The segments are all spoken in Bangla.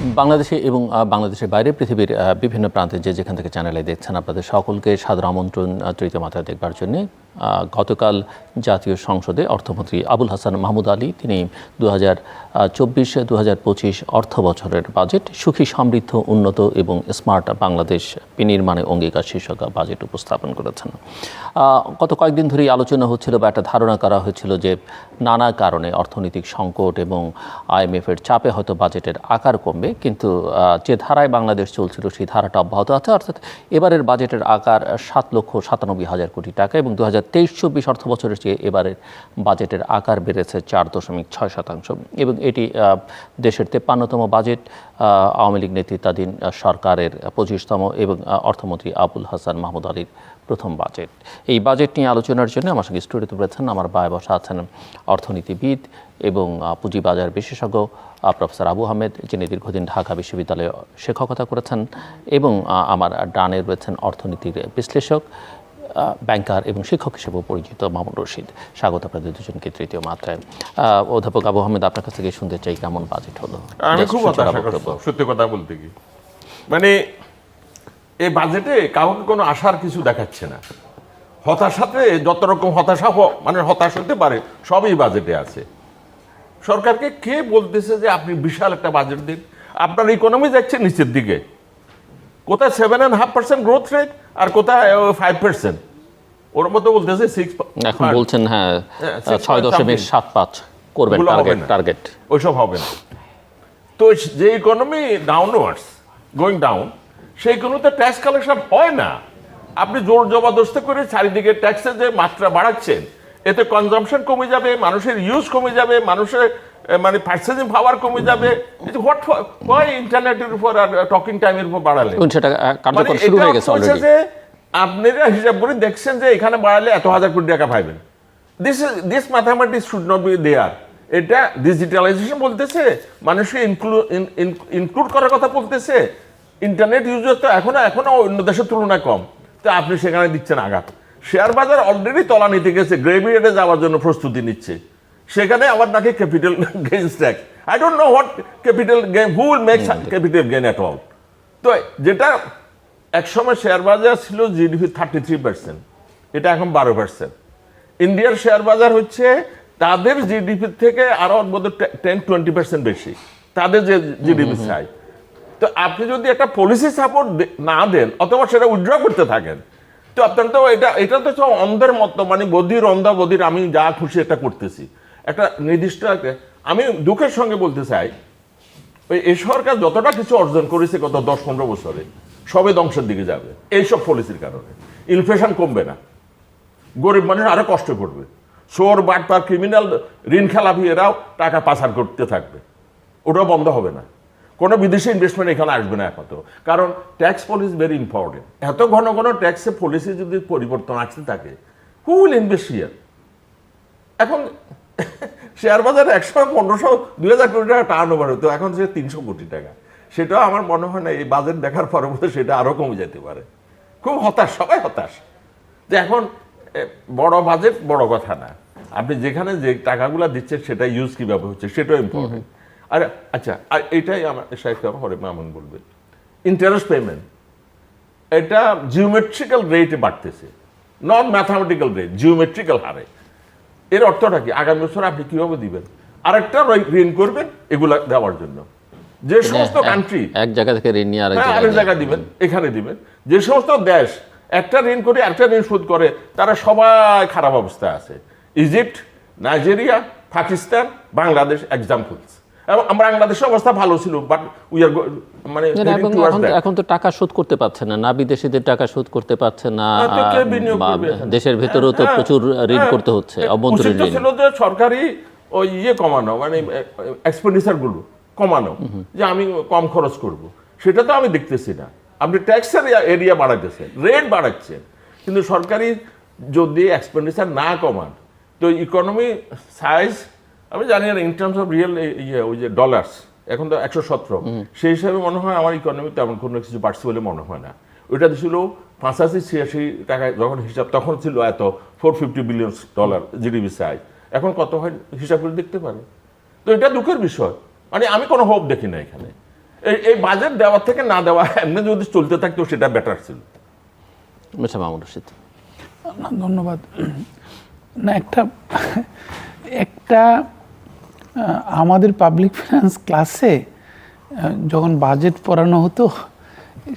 বাংলাদেশে এবং বাংলাদেশের বাইরে পৃথিবীর বিভিন্ন প্রান্তে যেখান থেকে চ্যানেলে দেখছেন আপনাদের সকলকে সাদর আমন্ত্রণ তৃতীয় মাত্রা দেখবার জন্যে। গতকাল জাতীয় সংসদে অর্থমন্ত্রী আবুল হাসান মাহমুদ আলী তিনি 2024-2025 অর্থ বছরের বাজেট সুখী সমৃদ্ধ উন্নত এবং স্মার্ট বাংলাদেশ বিনির্মাণে অঙ্গীকার শীর্ষক বাজেট উপস্থাপন করেছেন। গত কয়েকদিন ধরেই আলোচনা হচ্ছিল বা একটা ধারণা করা হয়েছিল যে নানা কারণে অর্থনৈতিক সংকট এবং IMF-এর চাপে হয়তো বাজেটের আকার কমবে, কিন্তু যে ধারায় বাংলাদেশ চলছিল সেই ধারাটা অব্যাহত আছে। অর্থাৎ এবারের বাজেটের আকার 7,97,000 কোটি টাকা এবং 2023-24 অর্থ বছরের চেয়ে এবারের বাজেটের আকার বেড়েছে 4.6% এবং এটি দেশের 53তম বাজেট, আওয়ামী লীগ নেতৃত্বাধীন সরকারের 25তম এবং অর্থমন্ত্রী আবুল হাসান মাহমুদ আলীর প্রথম বাজেট। এই বাজেট নিয়ে আলোচনার জন্য আমার সঙ্গে স্টুডিওতে রয়েছেন আমার ভাই বসা আছেন অর্থনীতিবিদ এবং পুঁজিবাজার বিশেষজ্ঞ প্রফেসর আবু আহমেদ, যিনি দীর্ঘদিন ঢাকা বিশ্ববিদ্যালয়ে শিক্ষকতা করেছেন, এবং আমার ডানে রয়েছেন অর্থনীতির বিশ্লেষক, ব্যাংকার এবং শিক্ষক হিসেবেও পরিচিত মামুন রশিদ। স্বাগত আপনাদের দুজনকে তৃতীয় মাত্রায়। অধ্যাপক আবু আহমেদ, আপনার কাছ থেকে শুনতে চাই কেমন বাজেট হলো? আমি খুব সত্যি কথা বলতে কি, মানে এই বাজেটে কাউকে কোনো আশার কিছু দেখাচ্ছে না। হতাশাতে যত রকম হতাশা মানে হতাশ হতে পারে সবই বাজেটে আছে। সরকারকে কে বলতেছে যে আপনি বিশাল একটা বাজেট দিন? আপনার ইকোনমি যাচ্ছে নিচের দিকে, কোথায় 7.5% গ্রোথ রেট আর কোথায় 5%, ওর মধ্যে বলতেছে 6, এখন বলছেন হ্যাঁ 6.75 করবেন টার্গেট। ওইসব হবে না। তো যে ইকোনমি ডাউনওয়ার্ডস গোয়িং ডাউন, সেই কোনোতে ট্যাক্স কালেকশন হয় না। আপনি জোর জবরদস্তি করে চারিদিকে ট্যাক্সের যে মাত্রা বাড়াচ্ছেন, এতে কনজাম্পশন কমে যাবে, মানুষের ইউজ কমে যাবে, মানুষের মানে পার্চেজিং পাওয়ার কমে যাবে। হোয়াট ইন্টারনেটের উপর আর টকিং টাইমের উপর বাড়ালে যে আপনারা হিসাব করে দেখছেন যে এখানে বাড়ালে এত হাজার কোটি টাকা পাইবেন। This mathematics should not be there. এটা ডিজিটালাইজেশন বলতেছে, মানুষকে ইনক্লুড করার কথা বলতেছে। ইন্টারনেট ইউজার তো এখনো অন্য দেশের তুলনায় কম, তো আপনি সেখানে দিচ্ছেন আঘাত। শেয়ার বাজার অলরেডি তলা নিতে গেছে, গ্রেভিয়ার্ডে যাওয়ার জন্য প্রস্তুতি নিচ্ছে, সেখানে আবার নাকি capital gains tax. I don't know what capital gain, who will make capital gain at all. তো যেটা একসময় শেয়ার বাজার ছিল জিডিপি 33%, এটা এখন 12%। ইন্ডিয়ার শেয়ার বাজার হচ্ছে তাদের জিডিপি থেকে আরো বোধহয় 10-20% বেশি, তাদের যে জিডিপি চাই। তো আপনি যদি একটা পলিসি সাপোর্ট না দেন অথবা সেটা উইথড্র করতে থাকেন, তো আপনার তো এটা তো অন্ধের মতো, মানে বধির অন্ধা বধির আমি যা খুশি এটা করতেছি। একটা নির্দিষ্ট আমি দুঃখের সঙ্গে বলতে চাই, এই সরকার যতটা কিছু অর্জন করেছে গত 10-15 বছরে, সবে ধ্বংসের দিকে যাবে এইসব পলিসির কারণে। ইনফ্লেশন কমবে না, গরিব মানুষ আরো কষ্ট করবে, চোর বাটপার ক্রিমিনাল ঋণ খেলাপি এরাও টাকা পাচার করতে থাকবে, ওটাও বন্ধ হবে না। কোনো বিদেশি ইনভেস্টমেন্ট এখানে আসবে না এখন, কারণ ট্যাক্স পলিসি ভেরি ইম্পর্টেন্ট। এত ঘন ঘন ট্যাক্সের পলিসি যদি পরিবর্তন আসতে থাকে, হু উইল ইনভেস্ট হিয়ার? এখন শেয়ার বাজারে 100-1500-2000 কোটি টাকা টার্ন ওভার হতো, এখন সে 300 কোটি টাকা। সেটাও আমার মনে হয় না এই বাজেট দেখার পরে সেটা আরো কমে যেতে পারে। খুব হতাশ, সবাই হতাশ যে এখন বড় বাজেট বড় কথা না, আপনি যেখানে যে টাকাগুলো দিচ্ছেন সেটা ইউজ কিভাবে হচ্ছে সেটাও ইম্পর্টেন্ট। আর আচ্ছা, আর এইটাই আমার হরে মামুন বলবে, ইন্টারেস্ট পেমেন্ট এটা জিওমেট্রিক্যাল রেটে বাড়তেছে, নন ম্যাথামেটিক্যাল রেট, জিওমেট্রিক্যাল হারে। এর অর্থটা কি? আগামী বছর আপনি কিভাবে দিবেন? আরেকটা ঋণ করবেন এগুলা দেওয়ার জন্য। যে সমস্ত কান্ট্রি এক জায়গা থেকে ঋণ নিয়ে আরেক জায়গায় দিবেন, এখানে দিবেন। যে সমস্ত দেশ একটা ঋণ করে আরেকটা ঋণ শোধ করে, তারা সবাই খারাপ অবস্থায় আছে। Egypt, Nigeria, Pakistan, Bangladesh examples. এবং আমরা বাংলাদেশের অবস্থা ভালো ছিল, বাট উই আর মানে এখন তো টাকা শোধ করতে পারছে না, বিদেশিদের টাকা শোধ করতে পারছে না, দেশের ভেতরেও তো প্রচুর ঋণ করতে হচ্ছে, অভ্যন্তরীণ ঋণ। ছিল যে সরকারি ওই কমানো, মানে এক্সপেন্ডিচার গুলো কমানো, যে আমি কম খরচ করব, সেটা তো আমি দেখতেছি না। আপনি ট্যাক্সের এরিয়া বাড়াইতেছেন, রেট বাড়াচ্ছেন, কিন্তু সরকারি যদি এক্সপেন্ডিচার না কমান, তো ইকোনমি সাইজ আমি জানি না ইন টার্মস অফ রিয়েল ওই যে ডলার্স এখন তো 117, সেই হিসাবে মনে হয় আমার ইকোনমি তেমন কোনো কিছু বাড়ছে বলে মনে হয় না। ওইটা ছিল 85-86 টাকায় যখন হিসাব, তখন ছিল এত $450 বিলিয়ন জিডিপি সাইজ। এখন কত হয় হিসাব করে দেখতে পারে? তো এটা দুঃখের বিষয়, মানে আমি কোনো হোপ দেখি না এখানে। এই বাজেট দেওয়ার থেকে না দেওয়া এমনি যদি চলতে থাকতো সেটা বেটার ছিল। মিস্টার মাহমুদ রশিদ। না, ধন্যবাদ। না, একটা আমাদের পাবলিক ফিনান্স ক্লাসে যখন বাজেট পড়ানো হতো,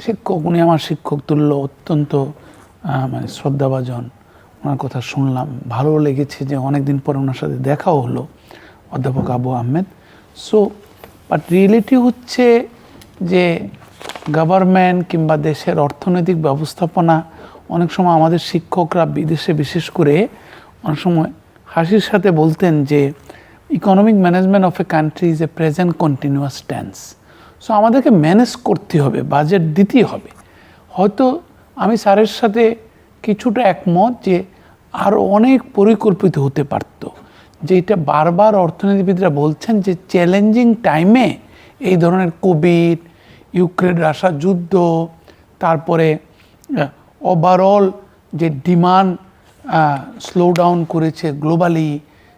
শিক্ষক, উনি আমার শিক্ষক তুল্য, অত্যন্ত মানে শ্রদ্ধাভাজন, ওনার কথা শুনলাম, ভালো লেগেছে যে অনেকদিন পরে ওনার সাথে দেখাও হলো, অধ্যাপক Abu Ahmed. So but reality হচ্ছে যে গভর্নমেন্ট কিংবা দেশের অর্থনৈতিক ব্যবস্থাপনা অনেক সময় আমাদের শিক্ষকরা বিদেশে বিশেষ করে অনেক সময় হাসির সাথে বলতেন যে economic management of a country is a present continuous tense. So আমাদেরকে ম্যানেজ করতে হবে, বাজেট দিতেই হবে। হয়তো আমি স্যারের সাথে কিছুটা একমত যে আরও অনেক পরিকল্পিত হতে পারত, যেটা বারবার অর্থনীতিবিদরা বলছেন যে চ্যালেঞ্জিং টাইমে এই ধরনের কোভিড, ইউক্রেন রাশিয়া যুদ্ধ, তারপরে ওভারঅল যে ডিমান্ড স্লো ডাউন করেছে গ্লোবালি,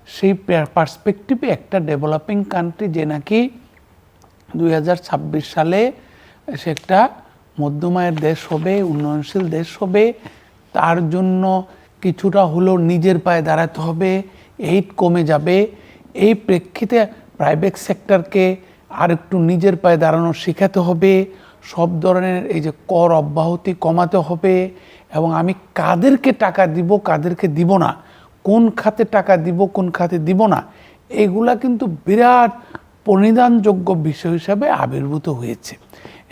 সেই পার্সপেক্টিভে একটা ডেভেলপিং কান্ট্রি যে নাকি 2026 সালে সে একটা মধ্যমায়ের দেশ হবে, উন্নয়নশীল দেশ হবে, তার জন্য কিছুটা হলেও নিজের পায়ে দাঁড়াতে হবে, এইড কমে যাবে। এই প্রেক্ষিতে প্রাইভেট সেক্টরকে আর একটু নিজের পায়ে দাঁড়ানো শেখাতে হবে, সব ধরনের এই যে কর অব্যাহতি কমাতে হবে, এবং আমি কাদেরকে টাকা দিব কাদেরকে দিব না, কোন খাতে টাকা দিব কোন খাতে দিব না, এগুলা কিন্তু বিরাট পরিধানযোগ্য বিষয় হিসাবে আবির্ভূত হয়েছে।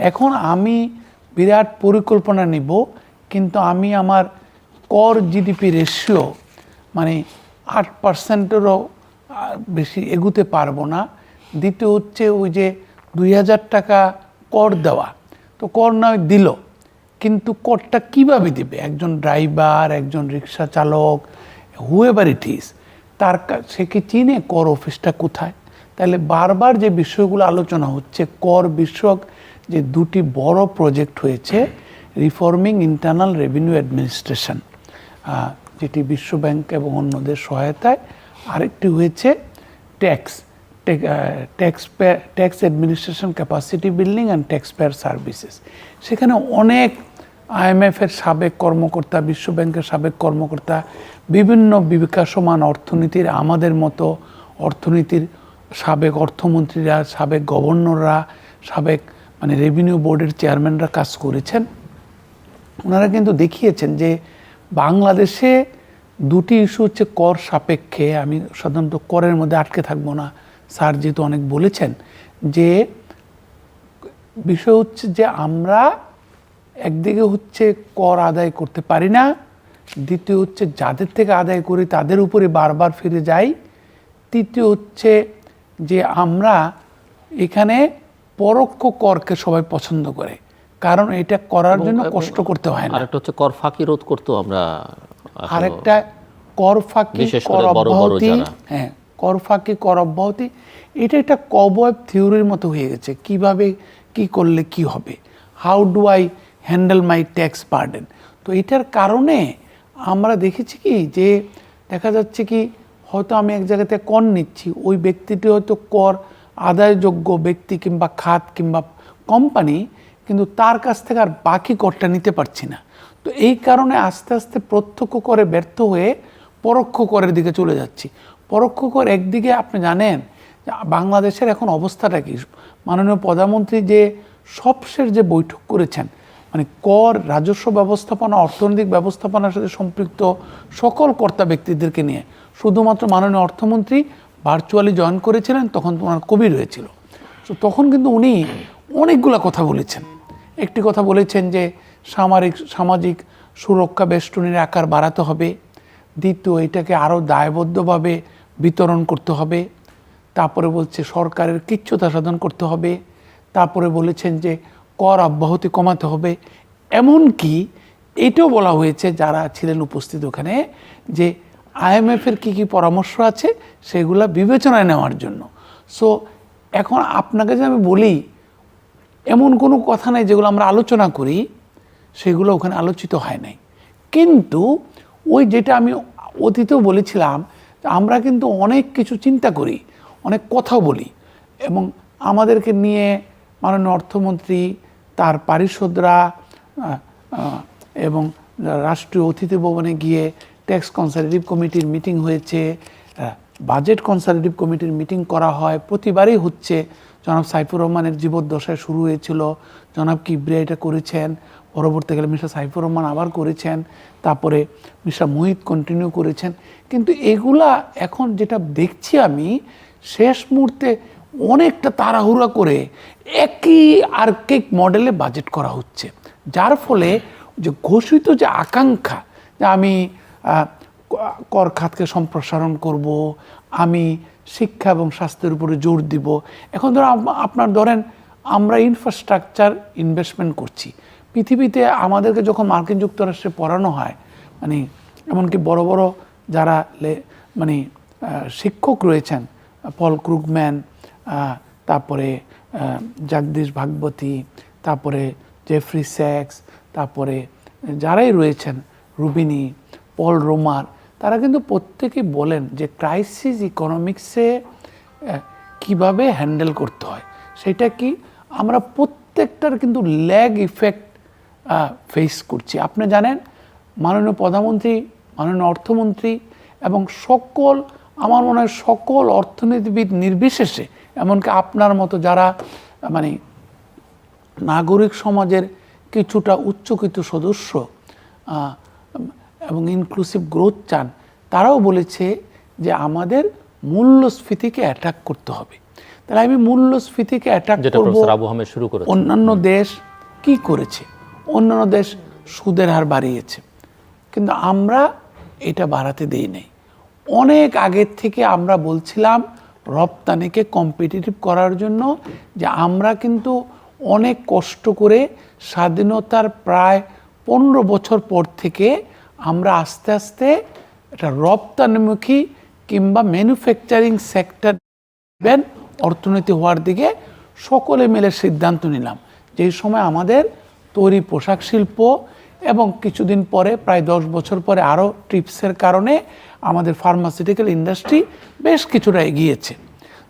এখন আমি বিরাট পরিকল্পনা নিব, কিন্তু আমি আমার কর জিডিপি রেশিও মানে 8%-এরও বেশি এগুতে পারবো না। দ্বিতীয় হচ্ছে ওই যে 2000 টাকা কর দেওয়া, তো কর নয় দিল, কিন্তু করটা কিভাবে দিবে? একজন ড্রাইভার, একজন রিক্সা চালক, হুয়েভার ইট ইজ, সে কি চিনে কর অফিসটা কোথায়? তাহলে বারবার যে বিষয়গুলো আলোচনা হচ্ছে, কর বিষয়ক যে দুটি বড় প্রজেক্ট হয়েছে, রিফর্মিং ইন্টারনাল রেভিনিউ অ্যাডমিনিস্ট্রেশন, যেটি বিশ্বব্যাংক এবং অন্যদের সহায়তায়, আরেকটি হয়েছে tax administration capacity building and tax payer services. সেখানে অনেক IMF-এর সাবেক কর্মকর্তা, বিশ্বব্যাংকের সাবেক কর্মকর্তা, বিভিন্ন বিকাশমান অর্থনীতির আমাদের মতো অর্থনীতির সাবেক অর্থমন্ত্রীরা, সাবেক গভর্নররা, সাবেক মানে রেভিনিউ বোর্ডের চেয়ারম্যানরা কাজ করেছেন। ওনারা কিন্তু দেখিয়েছেন যে বাংলাদেশে দুটি ইস্যু হচ্ছে কর সাপেক্ষে। আমি সাধারণত করের মধ্যে আটকে থাকবো না, স্যার যেহেতু অনেক বলেছেন, যে বিষয় হচ্ছে যে আমরা একদিকে হচ্ছে কর আদায় করতে পারি না, দ্বিতীয় হচ্ছে যাদের থেকে আদায় করি তাদের উপরে বারবার ফিরে যাই, তৃতীয় হচ্ছে যে আমরা এখানে পরোক্ষ করকে সবাই পছন্দ করে, কারণ এটা করার জন্য কষ্ট করতে হয় না। আরেকটা হচ্ছে কর ফাঁকি রোধ করতেও আমরা, আরেকটা কর ফাঁকি, কর অব্যাহতি, হ্যাঁ, কর ফাঁকি, কর অব্যাহতি, এটা একটা কবওয়েব থিওরির মতো হয়ে গেছে। কিভাবে কি করলে কি হবে, how do I handle my tax burden. তো এটার কারণে আমরা দেখেছি কি যে দেখা যাচ্ছে কি হয়তো আমি এক জায়গাতে কর নিচ্ছি, ওই ব্যক্তিটি হয়তো কর আদায়যোগ্য ব্যক্তি কিংবা খাত কিংবা কোম্পানি, কিন্তু তার কাছ থেকে আর বাকি করটা নিতে পারছি না। তো এই কারণে আস্তে আস্তে প্রত্যক্ষ করে ব্যর্থ হয়ে পরোক্ষ করের দিকে চলে যাচ্ছি। পরোক্ষ কর একদিকে আপনি জানেন বাংলাদেশের এখন অবস্থাটা কি, মাননীয় প্রধানমন্ত্রী যে সবশেষ যে বৈঠক করেছেন, মানে কর, রাজস্ব ব্যবস্থাপনা, অর্থনৈতিক ব্যবস্থাপনার সাথে সম্পৃক্ত সকল কর্তা ব্যক্তিদেরকে নিয়ে, শুধুমাত্র মাননীয় অর্থমন্ত্রী ভার্চুয়ালি জয়েন করেছিলেন, তখন ওনার কোভিড হয়েছিল। তো তখন কিন্তু উনি অনেকগুলো কথা বলেছেন। একটি কথা বলেছেন যে সামাজিক সুরক্ষা বেষ্টনীর আকার বাড়াতে হবে, দ্বিতীয় এটাকে আরও দায়বদ্ধভাবে বিতরণ করতে হবে, তারপরে বলছে সরকারের কিচ্ছুতা সাধন করতে হবে, তারপরে বলেছেন যে কর অব্যাহতি কমাতে হবে। এমনকি এটাও বলা হয়েছে যারা ছিলেন উপস্থিত ওখানে, যে IMF-এর কী কী পরামর্শ আছে সেগুলা বিবেচনায় নেওয়ার জন্য। সো এখন আপনাকে যে আমি বলি, এমন কোনো কথা নাই যেগুলো আমরা আলোচনা করি সেগুলো ওখানে আলোচিত হয় নাই। কিন্তু ওই যেটা আমি অতীতেও বলেছিলাম, আমরা কিন্তু অনেক কিছু চিন্তা করি, অনেক কথাও বলি, এবং আমাদেরকে নিয়ে মাননীয় অর্থমন্ত্রী, তার পারিষদরা এবং রাষ্ট্রীয় অতিথি ভবনে গিয়ে ট্যাক্স কনসালটেটিভ কমিটির মিটিং হয়েছে, বাজেট কনসালটেটিভ কমিটির মিটিং করা হয়, প্রতিবারই হচ্ছে। জনাব সাইফুর রহমানের জীবদ্দশায় শুরু হয়েছিল, জনাব কিবরিয়া এটা করেছেন, পরবর্তীকালে মিস্টার সাইফুর রহমান আবার করেছেন, তারপরে মিস্টার মোহিত কন্টিনিউ করেছেন। কিন্তু এগুলা এখন যেটা দেখছি আমি, শেষ মুহূর্তে অনেকটা তাড়াহুড়া করে একই আর্কিক মডেলে বাজেট করা হচ্ছে, যার ফলে যে ঘোষিত যে আকাঙ্ক্ষা যে আমি কর খাতকে সম্প্রসারণ করব, আমি শিক্ষা এবং স্বাস্থ্যের উপরে জোর দিব। এখন ধরো আপনার ধরেন আমরা ইনফ্রাস্ট্রাকচার ইনভেস্টমেন্ট করছি। পৃথিবীতে আমাদেরকে যখন মার্কিন যুক্তরাষ্ট্রে পড়ানো হয়, মানে এমনকি বড় বড় যারা মানে শিক্ষক রয়েছেন, পল ক্রুগম্যান, তারপরে জগদীশ ভাগবতী, তারপরে জেফ্রি স্যাক্স, তারপরে যারাই রয়েছেন, রুবিনি, পল রোমার, তারা কিন্তু প্রত্যেকেই বলেন যে ক্রাইসিস ইকোনমিক্সে কিভাবে হ্যান্ডেল করতে হয় সেটা কি আমরা প্রত্যেকটার কিন্তু ল্যাগ ইফেক্ট ফেস করছি। আপনি জানেন মাননীয় প্রধানমন্ত্রী, মাননীয় অর্থমন্ত্রী এবং সকল, আমার মনে হয় সকল অর্থনীতিবিদ নির্বিশেষে, এমনকি আপনার মতো যারা মানে নাগরিক সমাজের কিছুটা উচ্চকিত সদস্য এবং ইনক্লুসিভ গ্রোথ চান, তারাও বলেছে যে আমাদের মূল্যস্ফীতিকে অ্যাটাক করতে হবে। তাহলে আমি মূল্যস্ফীতিকে অ্যাটাক করব। অন্যান্য দেশ কি করেছে? অন্যান্য দেশ সুদের হার বাড়িয়েছে, কিন্তু আমরা এটা বাড়াতে দেই নাই। অনেক আগের থেকে আমরা বলছিলাম রপ্তানিকে কম্পিটিটিভ করার জন্য, যে আমরা কিন্তু অনেক কষ্ট করে স্বাধীনতার প্রায় 15 বছর পর থেকে আমরা আস্তে আস্তে একটা রপ্তানিমুখী কিংবা ম্যানুফ্যাকচারিং সেক্টর অর্থনীতি হওয়ার দিকে সকলে মিলে সিদ্ধান্ত নিলাম। যেই সময় আমাদের তৈরি পোশাক শিল্প এবং কিছুদিন পরে প্রায় 10 বছর পরে আরও ট্রিপসের কারণে আমাদের ফার্মাসিউটিক্যাল ইন্ডাস্ট্রি বেশ কিছুটা এগিয়েছে।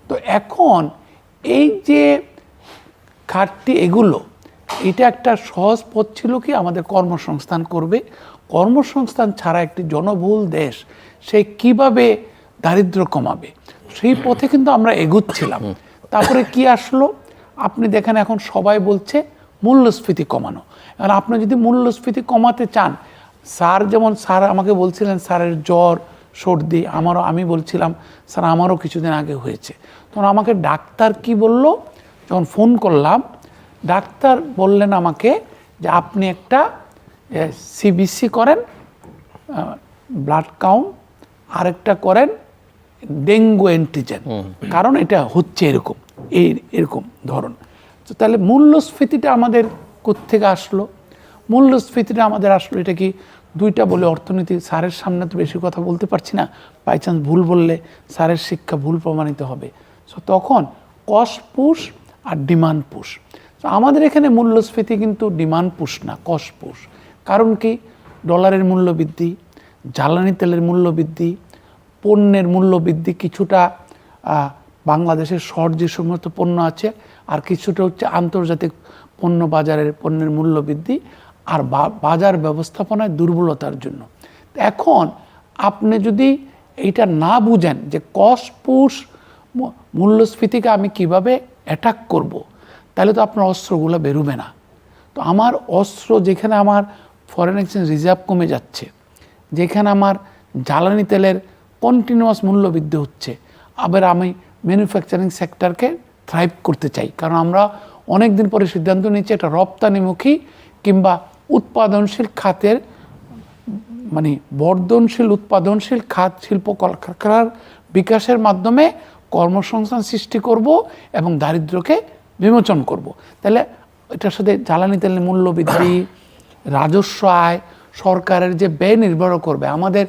তো এখন এই যে ঘাটতি, এগুলো এটা একটা সহজ পথ ছিল কি আমাদের কর্মসংস্থান করবে। কর্মসংস্থান ছাড়া একটি জনবহুল দেশ সে কিভাবে দারিদ্র্য কমাবে, সেই পথে কিন্তু আমরা এগুচ্ছিলাম। তারপরে কি আসলো আপনি দেখেন, এখন সবাই বলছে মূল্যস্ফীতি কমানো। আর আপনি যদি মূল্যস্ফীতি কমাতে চান, স্যার আমাকে বলছিলেন স্যারের জ্বর সর্দি, আমি বলছিলাম স্যার আমারও কিছুদিন আগে হয়েছে। তখন আমাকে ডাক্তার কি বলল, যখন ফোন করলাম ডাক্তার বললেন আমাকে যে আপনি একটা সিবিসি করেন, ব্লাড কাউন্ট, আরেকটা করেন ডেঙ্গু অ্যান্টিজেন, কারণ এটা হচ্ছে এরকম ধরন। তো তাহলে মূল্যস্ফীতিটা আমাদের কোত্থেকে আসলো? মূল্যস্ফীতিটা আমাদের আসলো এটা কি দুইটা বলে অর্থনীতি, স্যারের সামনে তো বেশি কথা বলতে পারছি না, বাই চান্স ভুল বললে স্যারের শিক্ষা ভুল প্রমাণিত হবে। সো তখন কস্ট পুশ আর ডিমান্ড পুশ। তো আমাদের এখানে মূল্যস্ফীতি কিন্তু ডিমান্ড পুশ না, কস্ট পুশ। কারণ কি, ডলারের মূল্য বৃদ্ধি, জ্বালানি তেলের মূল্য বৃদ্ধি, পণ্যের মূল্য বৃদ্ধি, কিছুটা বাংলাদেশের শর্ট যে সমস্ত পণ্য আছে, আর কিছুটা হচ্ছে আন্তর্জাতিক পণ্য বাজারের পণ্যের মূল্য বৃদ্ধি, আর বাজার ব্যবস্থাপনায় দুর্বলতার জন্য। এখন আপনি যদি এইটা না বুঝেন যে কস্ট পুশ মূল্যস্ফীতিকে আমি কিভাবে অ্যাটাক করব, তাহলে তো আপনার অস্ত্রগুলো বেরোবে না। তো আমার অস্ত্র, যেখানে আমার ফরেন এক্সচেঞ্জ রিজার্ভ কমে যাচ্ছে, যেখানে আমার জ্বালানি তেলের কন্টিনিউয়াস মূল্য বৃদ্ধি হচ্ছে, আবার আমি ম্যানুফ্যাকচারিং সেক্টরকে থ্রাইভ করতে চাই, কারণ আমরা অনেক দিন পরে সিদ্ধান্ত নিচ্ছি একটা রপ্তানিমুখী কিংবা উৎপাদনশীল খাতের, মানে বর্ধনশীল উৎপাদনশীল খাত, শিল্প কলকারখানার বিকাশের মাধ্যমে কর্মসংস্থান সৃষ্টি করব এবং দারিদ্র্যকে বিমোচন করব। তাহলে এটার সাথে জ্বালানি তেলের মূল্য বৃদ্ধি, রাজস্ব আয়, সরকারের যে ব্যয় নির্ভর করবে। আমাদের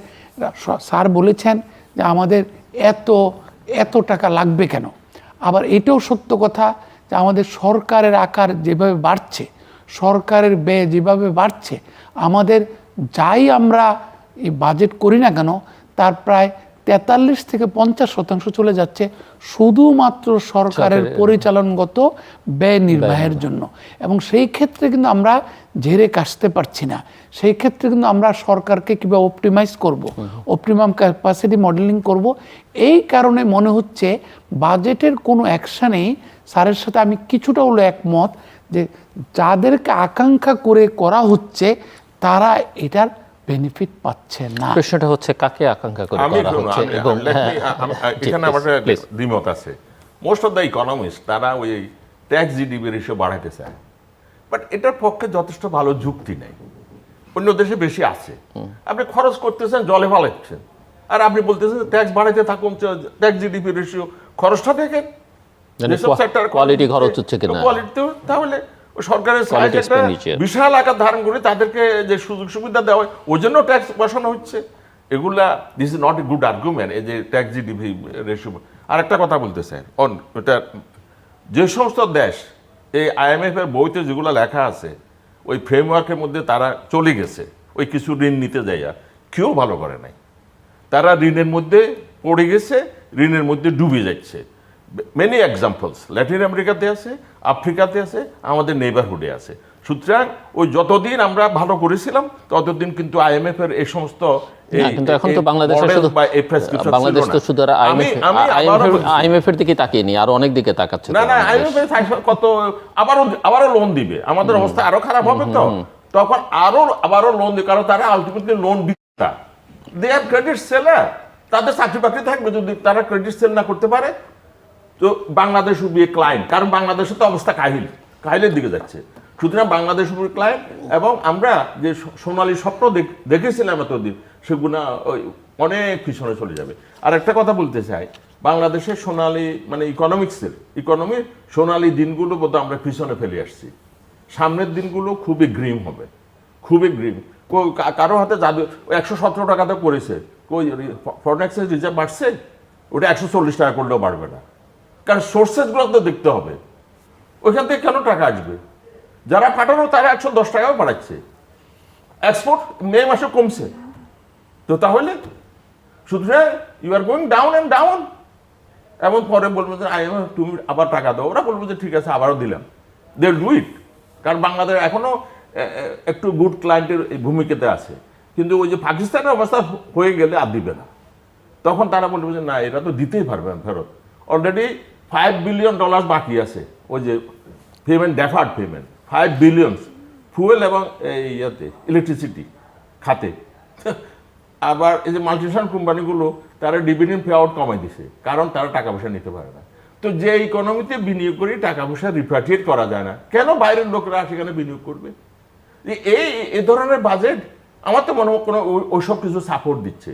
স্যার বলেছেন যে আমাদের এত টাকা লাগবে কেন। আবার এটাও সত্য কথা যে আমাদের সরকারের আকার যেভাবে বাড়ছে, সরকারের ব্যয় যেভাবে বাড়ছে, আমাদের যাই আমরা এই বাজেট করি না কেন তার প্রায় 43 থেকে 50% চলে যাচ্ছে শুধুমাত্র সরকারের পরিচালনগত ব্যয় নির্বাহের জন্য। এবং সেই ক্ষেত্রে কিন্তু আমরা ঝেড়ে কাশতে পারছি না। সেই ক্ষেত্রে কিন্তু আমরা সরকারকে কীভাবে অপটিমাইজ করব, অপটিমাম ক্যাপাসিটি মডেলিং করব। এই কারণে মনে হচ্ছে বাজেটের কোনো অ্যাকশানেই স্যারের সাথে আমি কিছুটা হলো একমত যে যাদেরকে আকাঙ্ক্ষা করে করা হচ্ছে তারা এটার বেনিফিট পাচ্ছে না। প্রশ্নটা হচ্ছে কাকে আকাঙ্ক্ষা করে করা হচ্ছে এবং এখানে আমার দ্বিমত আছে। মোস্ট অফ দ্য ইকোনমিস্ট তারা ওই ট্যাক্স জিডিপি রেশিও বাড়াতে চায়, বাট এটার পক্ষে যথেষ্ট ভালো যুক্তি নেই। অন্য দেশে বেশি আছে। আপনি খরচ করতেছেন, জলে ফালাচ্ছেন, আর আপনি বলতেছেন ট্যাক্স বাড়াইতে থাকুন, ট্যাক্স জিডিপি রেশিও খরচটা দেখেন, কোয়ালিটি খরচ হচ্ছে কিনা, তাহলে সরকারের বিশাল আকার ধারণ করে তাদেরকে যে সুযোগ সুবিধা দেওয়া হয় ওই জন্য ট্যাক্স বসানো হচ্ছে। এগুলা this is not a good argument, এই যে ট্যাক্স জিডিপি রেশিও। আর একটা কথা বলতে চাই, এটা যে সমস্ত দেশ এই IMF এর বইতে যেগুলো লেখা আছে ওই ফ্রেমওয়ার্কের মধ্যে তারা চলে গেছে, ওই কিছু ঋণ নিতে যাইয়া কেউ ভালো করে নাই। তারা ঋণের মধ্যে পড়ে গেছে, ঋণের মধ্যে ডুবে যাচ্ছে। মেনি এক্সাম্পলস ল্যাটিন আমেরিকাতে আছে, আফ্রিকাতে আছে, আমাদের নেইবারহুডে আছে। সুতরাং ওই যতদিন আমরা ভালো করেছিলাম ততদিন কিন্তু IMF এর এই সমস্ত কিন্তু এখন তো বাংলাদেশ তো শুধু IMF এর দিকে তাকিয়ে নি, আর অনেক দিকে তাকাচ্ছে। না না, IMF কত আবারও লোন দিবে, আমাদের অবস্থা আরো খারাপ হবে, তো তখন আবারও লোন দিবে, কারণ তারা আলটিমেটলি লোন বিক্রেতা, দে আর ক্রেডিট সেলার। তাদের চাকরি বাকরি থাকবে যদি তারা ক্রেডিট সেল না করতে পারে। তো Bangladesh will B a client, কারণ বাংলাদেশের তো অবস্থা কাহিলের দিকে যাচ্ছে। সুতরাং বাংলাদেশ উইল বি ক্লায়েন্ট, এবং আমরা যে সোনালী স্বপ্ন দেখেছিলাম এতদিন সেগুলো ওই অনেক পিছনে চলে যাবে। আর একটা কথা বলতে চাই, বাংলাদেশের সোনালী মানে ইকোনমির সোনালী দিনগুলো বোধহয় আমরা পিছনে ফেলে আসছি। সামনের দিনগুলো খুবই গ্রিম হবে, খুবই গ্রিম। কারো হাতে জাদু 117 টাকাতে করেছে, ফরেন এক্সচেঞ্জ রিজার্ভ বাড়ছে, ওটা 140 টাকা করলেও বাড়বে না, কারণ সোর্সেসগুলো তো দেখতে হবে। ওইখান থেকে কেন টাকা আসবে? যারা পাঠানো তারা 110 টাকাও বাড়াচ্ছে, এক্সপোর্ট মে মাসে কমছে। তো তাহলে সুতরাং you are going down and down. এবং পরে বলবো যে তুমি আবার টাকা দাও, ওরা বলবো যে ঠিক আছে আবারও দিলাম, দে ডু ইট। কারণ বাংলাদেশ এখনো একটু গুড ক্লায়েন্টের ভূমিকাতে আছে, কিন্তু ওই যে পাকিস্তানের অবস্থা হয়ে গেলে আর দিবে না, তখন তারা বলবে যে না এটা তো দিতেই পারবে না ফেরত। অলরেডি $5 বিলিয়ন বাকি আছে, ওই যে payment, deferred payment, 5 billion fuel এবং ইয়াতে ইলেকট্রিসিটি খাতে। আবার এই যে মাল্টিনেশনাল কোম্পানিগুলো তারা ডিভিডেন্ড পে আউট কমাই দিছে, কারণ তারা টাকা পয়সা নিতে পারে না। তো যে ইকোনমিতে বিনিয়োগ করে টাকা পয়সা রিপাট্রিয়েট করা যায় না, কেন বাইরের লোকরা সেখানে বিনিয়োগ করবে? এই ধরনের বাজেট আমার তো মনে হয় কোনো ওইসব কিছু সাপোর্ট দিচ্ছে।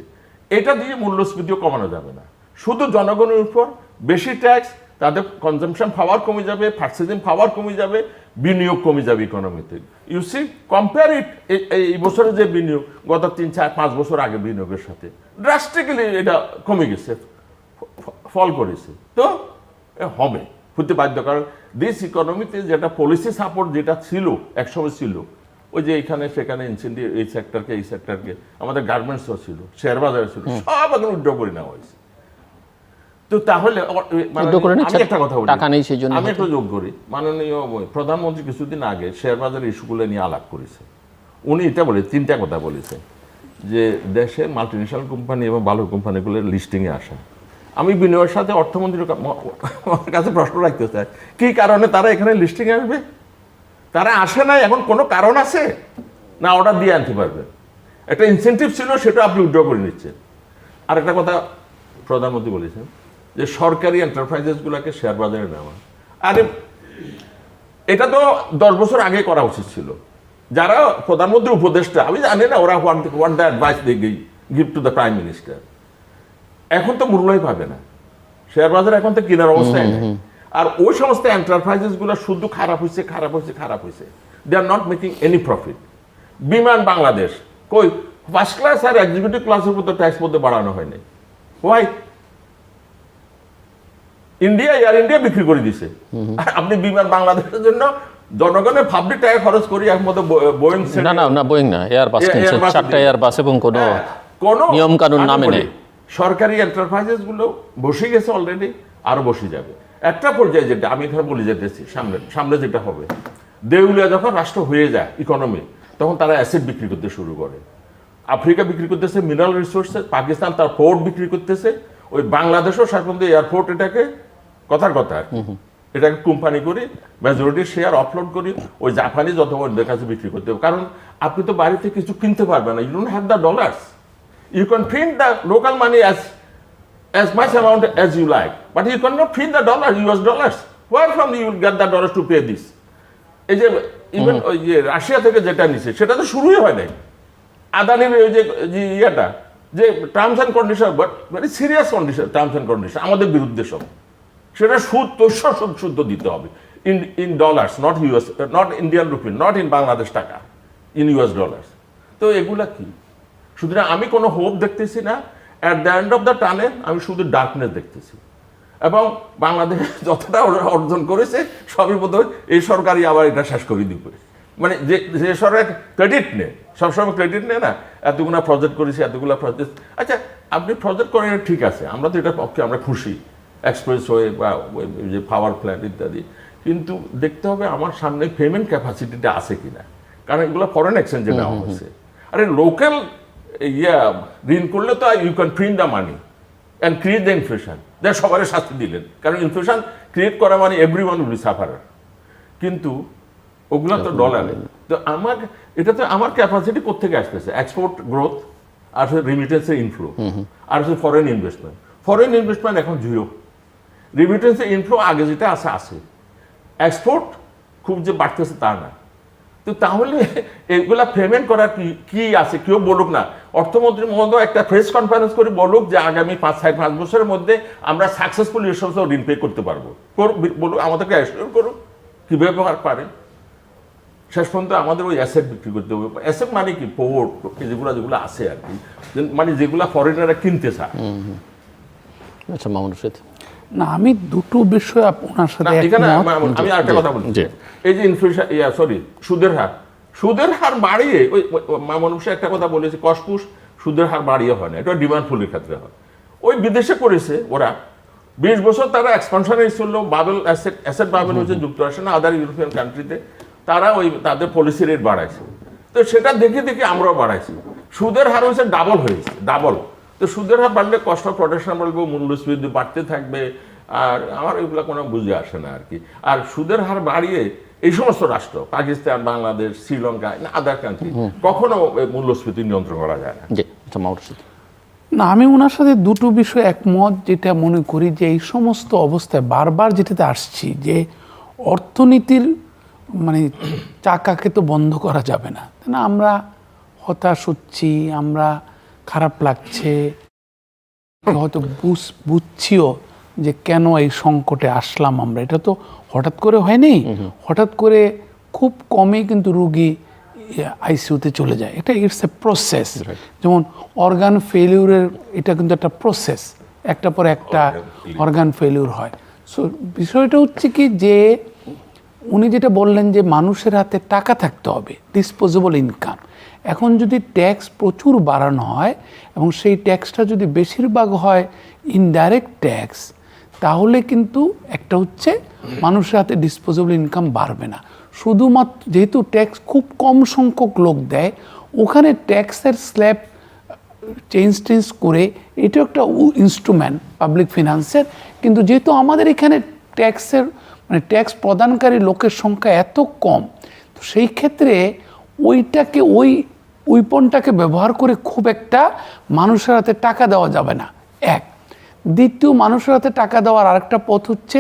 এটা দিয়ে মূল্যস্ফীতিও কমানো যাবে না, শুধু জনগণের উপর বেশি ট্যাক্স, তাদের কনজাম্পশন পাওয়ার কমে যাবে, পার্চেজিং পাওয়ার কমে যাবে, বিনিয়োগ কমে যাবে ইকোনমিতে। ইউ সি কম্পেয়ার ইট, এই বছরের যে বিনিয়োগ গত 3-4-5 বছর আগে বিনিয়োগের সাথে ড্রাস্টিক্যালি এটা কমে গেছে, ফল করেছে। তো হবে, হতে বাধ্য, কারণ দেশ ইকোনমিতে যেটা পলিসি সাপোর্ট যেটা ছিল একসময় ছিল, ওই যে এখানে সেখানে ইনসেন্টিভ এই সেক্টরকে আমাদের গার্মেন্টসও ছিল, শেয়ার বাজারে ছিল, সব এখন উইথড্র করে নেওয়া হয়েছে। তো তাহলে আমি একটা কথা বলি, আমি একটু যোগ করি, মাননীয় প্রধানমন্ত্রী কিছুদিন আগে শেয়ার বাজারের ইস্যুগুলো নিয়ে আলাপ করেছে। উনি এটা বলে 3টা কথা বলেছে, যে দেশের মাল্টিনেশনাল কোম্পানি এবং ভালো কোম্পানিগুলোর লিস্টিংয়ে আসা। আমি বিনিয়োগের সাথে অর্থমন্ত্রীর কাছে প্রশ্ন রাখতে চাই, কি কারণে তারা এখানে লিস্টিংয়ে আসবে? তারা আসে নাই, এখন কোনো কারণ আছে না? অর্ডার দিয়ে আনতে পারবে, একটা ইনসেন্টিভ ছিল, সেটা আপনি উইথড্র করে নিচ্ছেন। আর একটা কথা প্রধানমন্ত্রী বলেছেন যে সরকারি এন্টারপ্রাইজেসগুলোকে শেয়ার বাজারে নেওয়া। আরে এটা তো 10 বছর আগে করা উচিত ছিল। যারা প্রধানমন্ত্রীর উপদেষ্টা, আমি জানি না ওরা what the advice they give to the prime minister. এখন তো মূল্যই পাবে না শেয়ার বাজার, এখন তো কেনার অবস্থায় নেই। আর ওই সমস্ত এন্টারপ্রাইজেসগুলো শুধু খারাপ হয়েছে, they are not making any profit. Biman Bangladesh কই ফার্স্ট ক্লাস আর এক্সিকিউটিভ ক্লাসের মতো ট্যাক্স মধ্যে বাড়ানো হয়নি, ওয়াই? এয়ার ইন্ডিয়া বিক্রি করে দিছে, আর আপনি বিমান বাংলাদেশের জন্য জনগণের পাবলিক টাকা খরচ করি একমাত্র বোয়িং, বোয়িং না, এয়ারবাস, 4টা এয়ারবাস এবং কোনো নিয়ম কানুন না মেনে সরকারি এন্টারপ্রাইজেসগুলো বসে গেছে অলরেডি, আরও বসে যাবে। একটা পর্যায়ে যেটা আমি এখানে বলে যেতেছি, সামনে সামনে যেটা হবে, দেউলিয়া যখন রাষ্ট্র হয়ে যায় ইকোনমি, তখন তারা অ্যাসেট বিক্রি করতে শুরু করে। আফ্রিকা বিক্রি করতেছে মিনারেল রিসোর্সেস, পাকিস্তান তার পোর্ট বিক্রি করতেছে, ওই বাংলাদেশও সাধারণত এয়ারপোর্ট এটাকে কথার কথা আর কি, এটাকে কোম্পানি করি, মেজরিটি শেয়ার অফলোড করি, ওই জাপানি যত ওদের কাছে বিক্রি করতে হবে। কারণ আপনি তো বাড়িতে কিছু কিনতে পারবেন না, you don't have the dollars, you can print the local money as much amount as you like, but you cannot print the dollars, US dollars. Where from you will get the dollars to pay this? এই যে ইভেন ওই যে রাশিয়া থেকে যেটা নিছে সেটা তো শুরুই হয় নাই। আদানির ওই যে ইয়েটা যে terms and condition, but very serious condition, terms and condition আমাদের বিরুদ্ধে সব, সেটা সুদ তৈশ শুদ্ধ দিতে হবে in dollars, not US, not Indian rupee, not in Bangladesh টাকা, ইন US ডলার্স। তো এগুলা কি? সুতরাং আমি কোনো হোপ দেখতেছি না। At the end of the tunnel আমি শুধু ডার্কনেস দেখতেছি। এবং বাংলাদেশ যতটা অর্জন করেছে সবই বোধহয় এই সরকারই আবার এটা শেষ করে দিবে। মানে যে সরকার ক্রেডিট নেয়, সবসময় ক্রেডিট নেয় না, এতগুলো প্রজেক্ট করেছি, এতগুলো প্রজেক্ট। আচ্ছা, আপনি প্রজেক্ট করেন ঠিক আছে, আমরা তো এটার পক্ষে আমরা খুশি, এক্সপ্রেস ওয়ে বা যে পাওয়ার প্ল্যান্ট ইত্যাদি, কিন্তু দেখতে হবে আমার সামনে পেমেন্ট ক্যাপাসিটিটা আছে কিনা, কারণ এগুলো ফরেন এক্সচেঞ্জে নেওয়া হচ্ছে। আরে লোকাল ঋণ করলে তো you can print the money and create the inflation, দেখ সবারই শাস্তি দিলেন, কারণ ইনফ্লেশন ক্রিয়েট করা মানে এভরিওয়ান উইল বি সাফারার। কিন্তু ওগুলো তো ডলারে, তো এটা তো আমার ক্যাপাসিটি কোত্থেকে আসতেছে? এক্সপোর্ট গ্রোথ, আর রিমিটেন্সের ইনফ্লো, আর হচ্ছে ফরেন ইনভেস্টমেন্ট। ফরেন ইনভেস্টমেন্ট এখন জিরো, রিমিটেন্সের ইনফ্লো আগে যেটা আছে, এক্সপোর্ট খুব যে বাড়তেছে তা না। তো তাহলে এগুলা পেমেন্ট করার কি আছে? কেউ বলুক না, অর্থমন্ত্রী মহোদয় একটা প্রেস কনফারেন্স করে বলুক যে আগামী 5 বছরের মধ্যে আমরা সাকসেসফুলি এসব ঋণ পে করতে পারবো, বলুক, আমাদেরকে অ্যাসিওর করুক কীভাবে পারেন। শেষ পর্যন্ত আমাদের ওই অ্যাসেট বিক্রি করতে হবে। অ্যাসেট মানে কি? পোর্ট, যেগুলো আছে আর কি, মানে যেগুলো ফরেনাররা কিনতে চায়। আচ্ছা মামুন রশিদ। না, আমি দুটো বিষয় আপনার সাথে এখানে একমত। আমি আরেকটা কথা বলছি, এই যে ইনফ্লেশন, সুদের হার বাড়িয়ে, ওই মামুন হোসেন একটা কথা বলেছে, কসপুস সুদের হার বাড়িয়ে হয় না, এটা ডিমান্ড ফুলের ক্ষেত্রে হয়। ওই বিদেশে করেছে ওরা 20 বছর, তারা এক্সপানশনে ছিল, বাবেল অ্যাসেট বাবেল হচ্ছে যুক্তরাষ্ট্র না আদার ইউরোপিয়ান কান্ট্রিতে, তারা ওই তাদের পলিসি রেট বাড়াইছে। তো সেটা দেখে দেখে আমরাও বাড়াইছি। সুদের হার হয়েছে ডাবল হয়েছে, ডাবল। তো সুদের হার বাড়লে কস্ট অফ প্রোডাকশন বলবো, মূল্যস্ফীতি বাড়তে থাকবে, আর আমার এগুলো কোনো বুঝে আসে না আর কি। আর সুদের হার বাড়িয়ে এই সমস্ত রাষ্ট্র, পাকিস্তান, বাংলাদেশ, শ্রীলঙ্কা, আদার কান্ট্রি, কখনো মূল্যস্ফীতি নিয়ন্ত্রণ করা যায় না। না, আমি ওনার সাথে দুটো বিষয় একমত, যেটা মনে করি যে এই সমস্ত অবস্থায় বারবার যেটাতে আসছি যে অর্থনীতির মানে চাকাকে তো বন্ধ করা যাবে না। আমরা হতাশ হচ্ছি, আমরা খারাপ লাগছে, হয়তো বুঝছিও যে কেন এই সংকটে আসলাম আমরা। এটা তো হঠাৎ করে হয়নি, হঠাৎ করে খুব কমই কিন্তু রুগী আইসিইউতে চলে যায়। এটা ইটস এ প্রসেস। যেমন অর্গান ফেলিউরের এটা কিন্তু একটা প্রসেস, একটা পর একটা অর্গান ফেলিউর হয়। সো বিষয়টা হচ্ছে কি যে উনি যেটা বললেন যে মানুষের হাতে টাকা থাকতে হবে, ডিসপোজেবল ইনকাম। এখন যদি ট্যাক্স প্রচুর বাড়ানো হয় এবং সেই ট্যাক্সটা যদি বেশিরভাগ হয় ইনডাইরেক্ট ট্যাক্স, তাহলে কিন্তু একটা হচ্ছে মানুষের হাতে ডিসপোজেবল ইনকাম বাড়বে না। শুধুমাত্র যেহেতু ট্যাক্স খুব কম সংখ্যক লোক দেয়, ওখানে ট্যাক্সের স্ল্যাব চেঞ্জ করে এটাও একটা ইনস্ট্রুমেন্ট পাবলিক ফিনান্সের। কিন্তু যেহেতু আমাদের এখানে ট্যাক্সের মানে ট্যাক্স প্রদানকারী লোকের সংখ্যা এত কম, তো সেই ক্ষেত্রে ওইটাকে ওই উইপনটাকে ব্যবহার করে খুব একটা মানুষের হাতে টাকা দেওয়া যাবে না। এক, দ্বিতীয়, মানুষের হাতে টাকা দেওয়ার আরেকটা পথ হচ্ছে,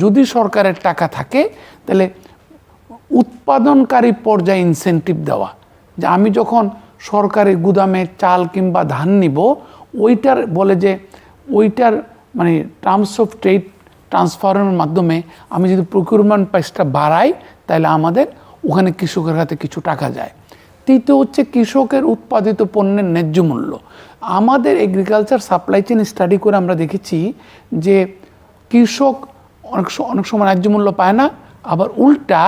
যদি সরকারের টাকা থাকে তাহলে উৎপাদনকারী পর্যায়ে ইনসেন্টিভ দেওয়া, যে আমি যখন সরকারি গুদামে চাল কিংবা ধান নিব, ওইটার বলে যে ওইটার মানে টার্মস অফ ট্রেড ট্রান্সফারের মাধ্যমে আমি যদি প্রকিউরমেন্ট প্রাইসটা বাড়াই, তাহলে আমাদের ওখানে কৃষকের হাতে কিছু টাকা যায়। তৃতীয় হচ্ছে কৃষকের উৎপাদিত পণ্যের ন্যায্য মূল্য। আমাদের এগ্রিকালচার সাপ্লাই চেইন স্টাডি করে আমরা দেখেছি যে কৃষক অনেক সময় ন্যায্য মূল্য পায় না, আবার উল্টা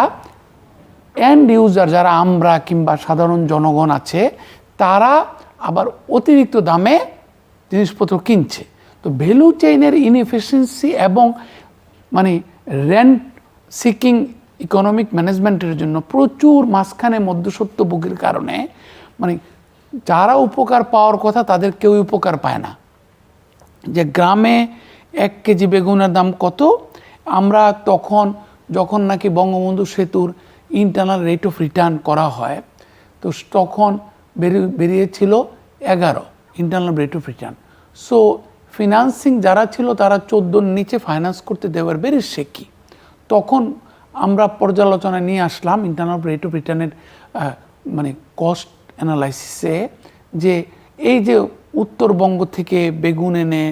এন্ড ইউজার যারা আমরা কিংবা সাধারণ জনগণ আছে, তারা আবার অতিরিক্ত দামে জিনিসপত্র কিনছে। তো ভ্যালু চেইনের ইনএফিসিয়েন্সি এবং মানে রেন্ট সিকিং ইকোনমিক ম্যানেজমেন্টের জন্য প্রচুর মাঝখানে মধ্যস্বত্বভোগীর কারণে মানে যারা উপকার পাওয়ার কথা তাদের কেউ উপকার পায় না। যে গ্রামে 1 কেজি বেগুনের দাম কত, আমরা তখন যখন নাকি বঙ্গবন্ধু সেতুর ইন্টারনাল রেট অফ রিটার্ন করা হয়, তো তখন বেরিয়েছিল 11 internal rate of return. So financing যারা ছিল তারা 14 নিচে ফাইন্যান্স করতে দেওয়ার বেরি শেখি। তখন আমরা পর্যালোচনায় নিয়ে আসলাম ইন্টারনাল রেট অফ রিটার্নের মানে কস্ট অ্যানালাইসিসে, যে এই যে উত্তরবঙ্গ থেকে বেগুন এনে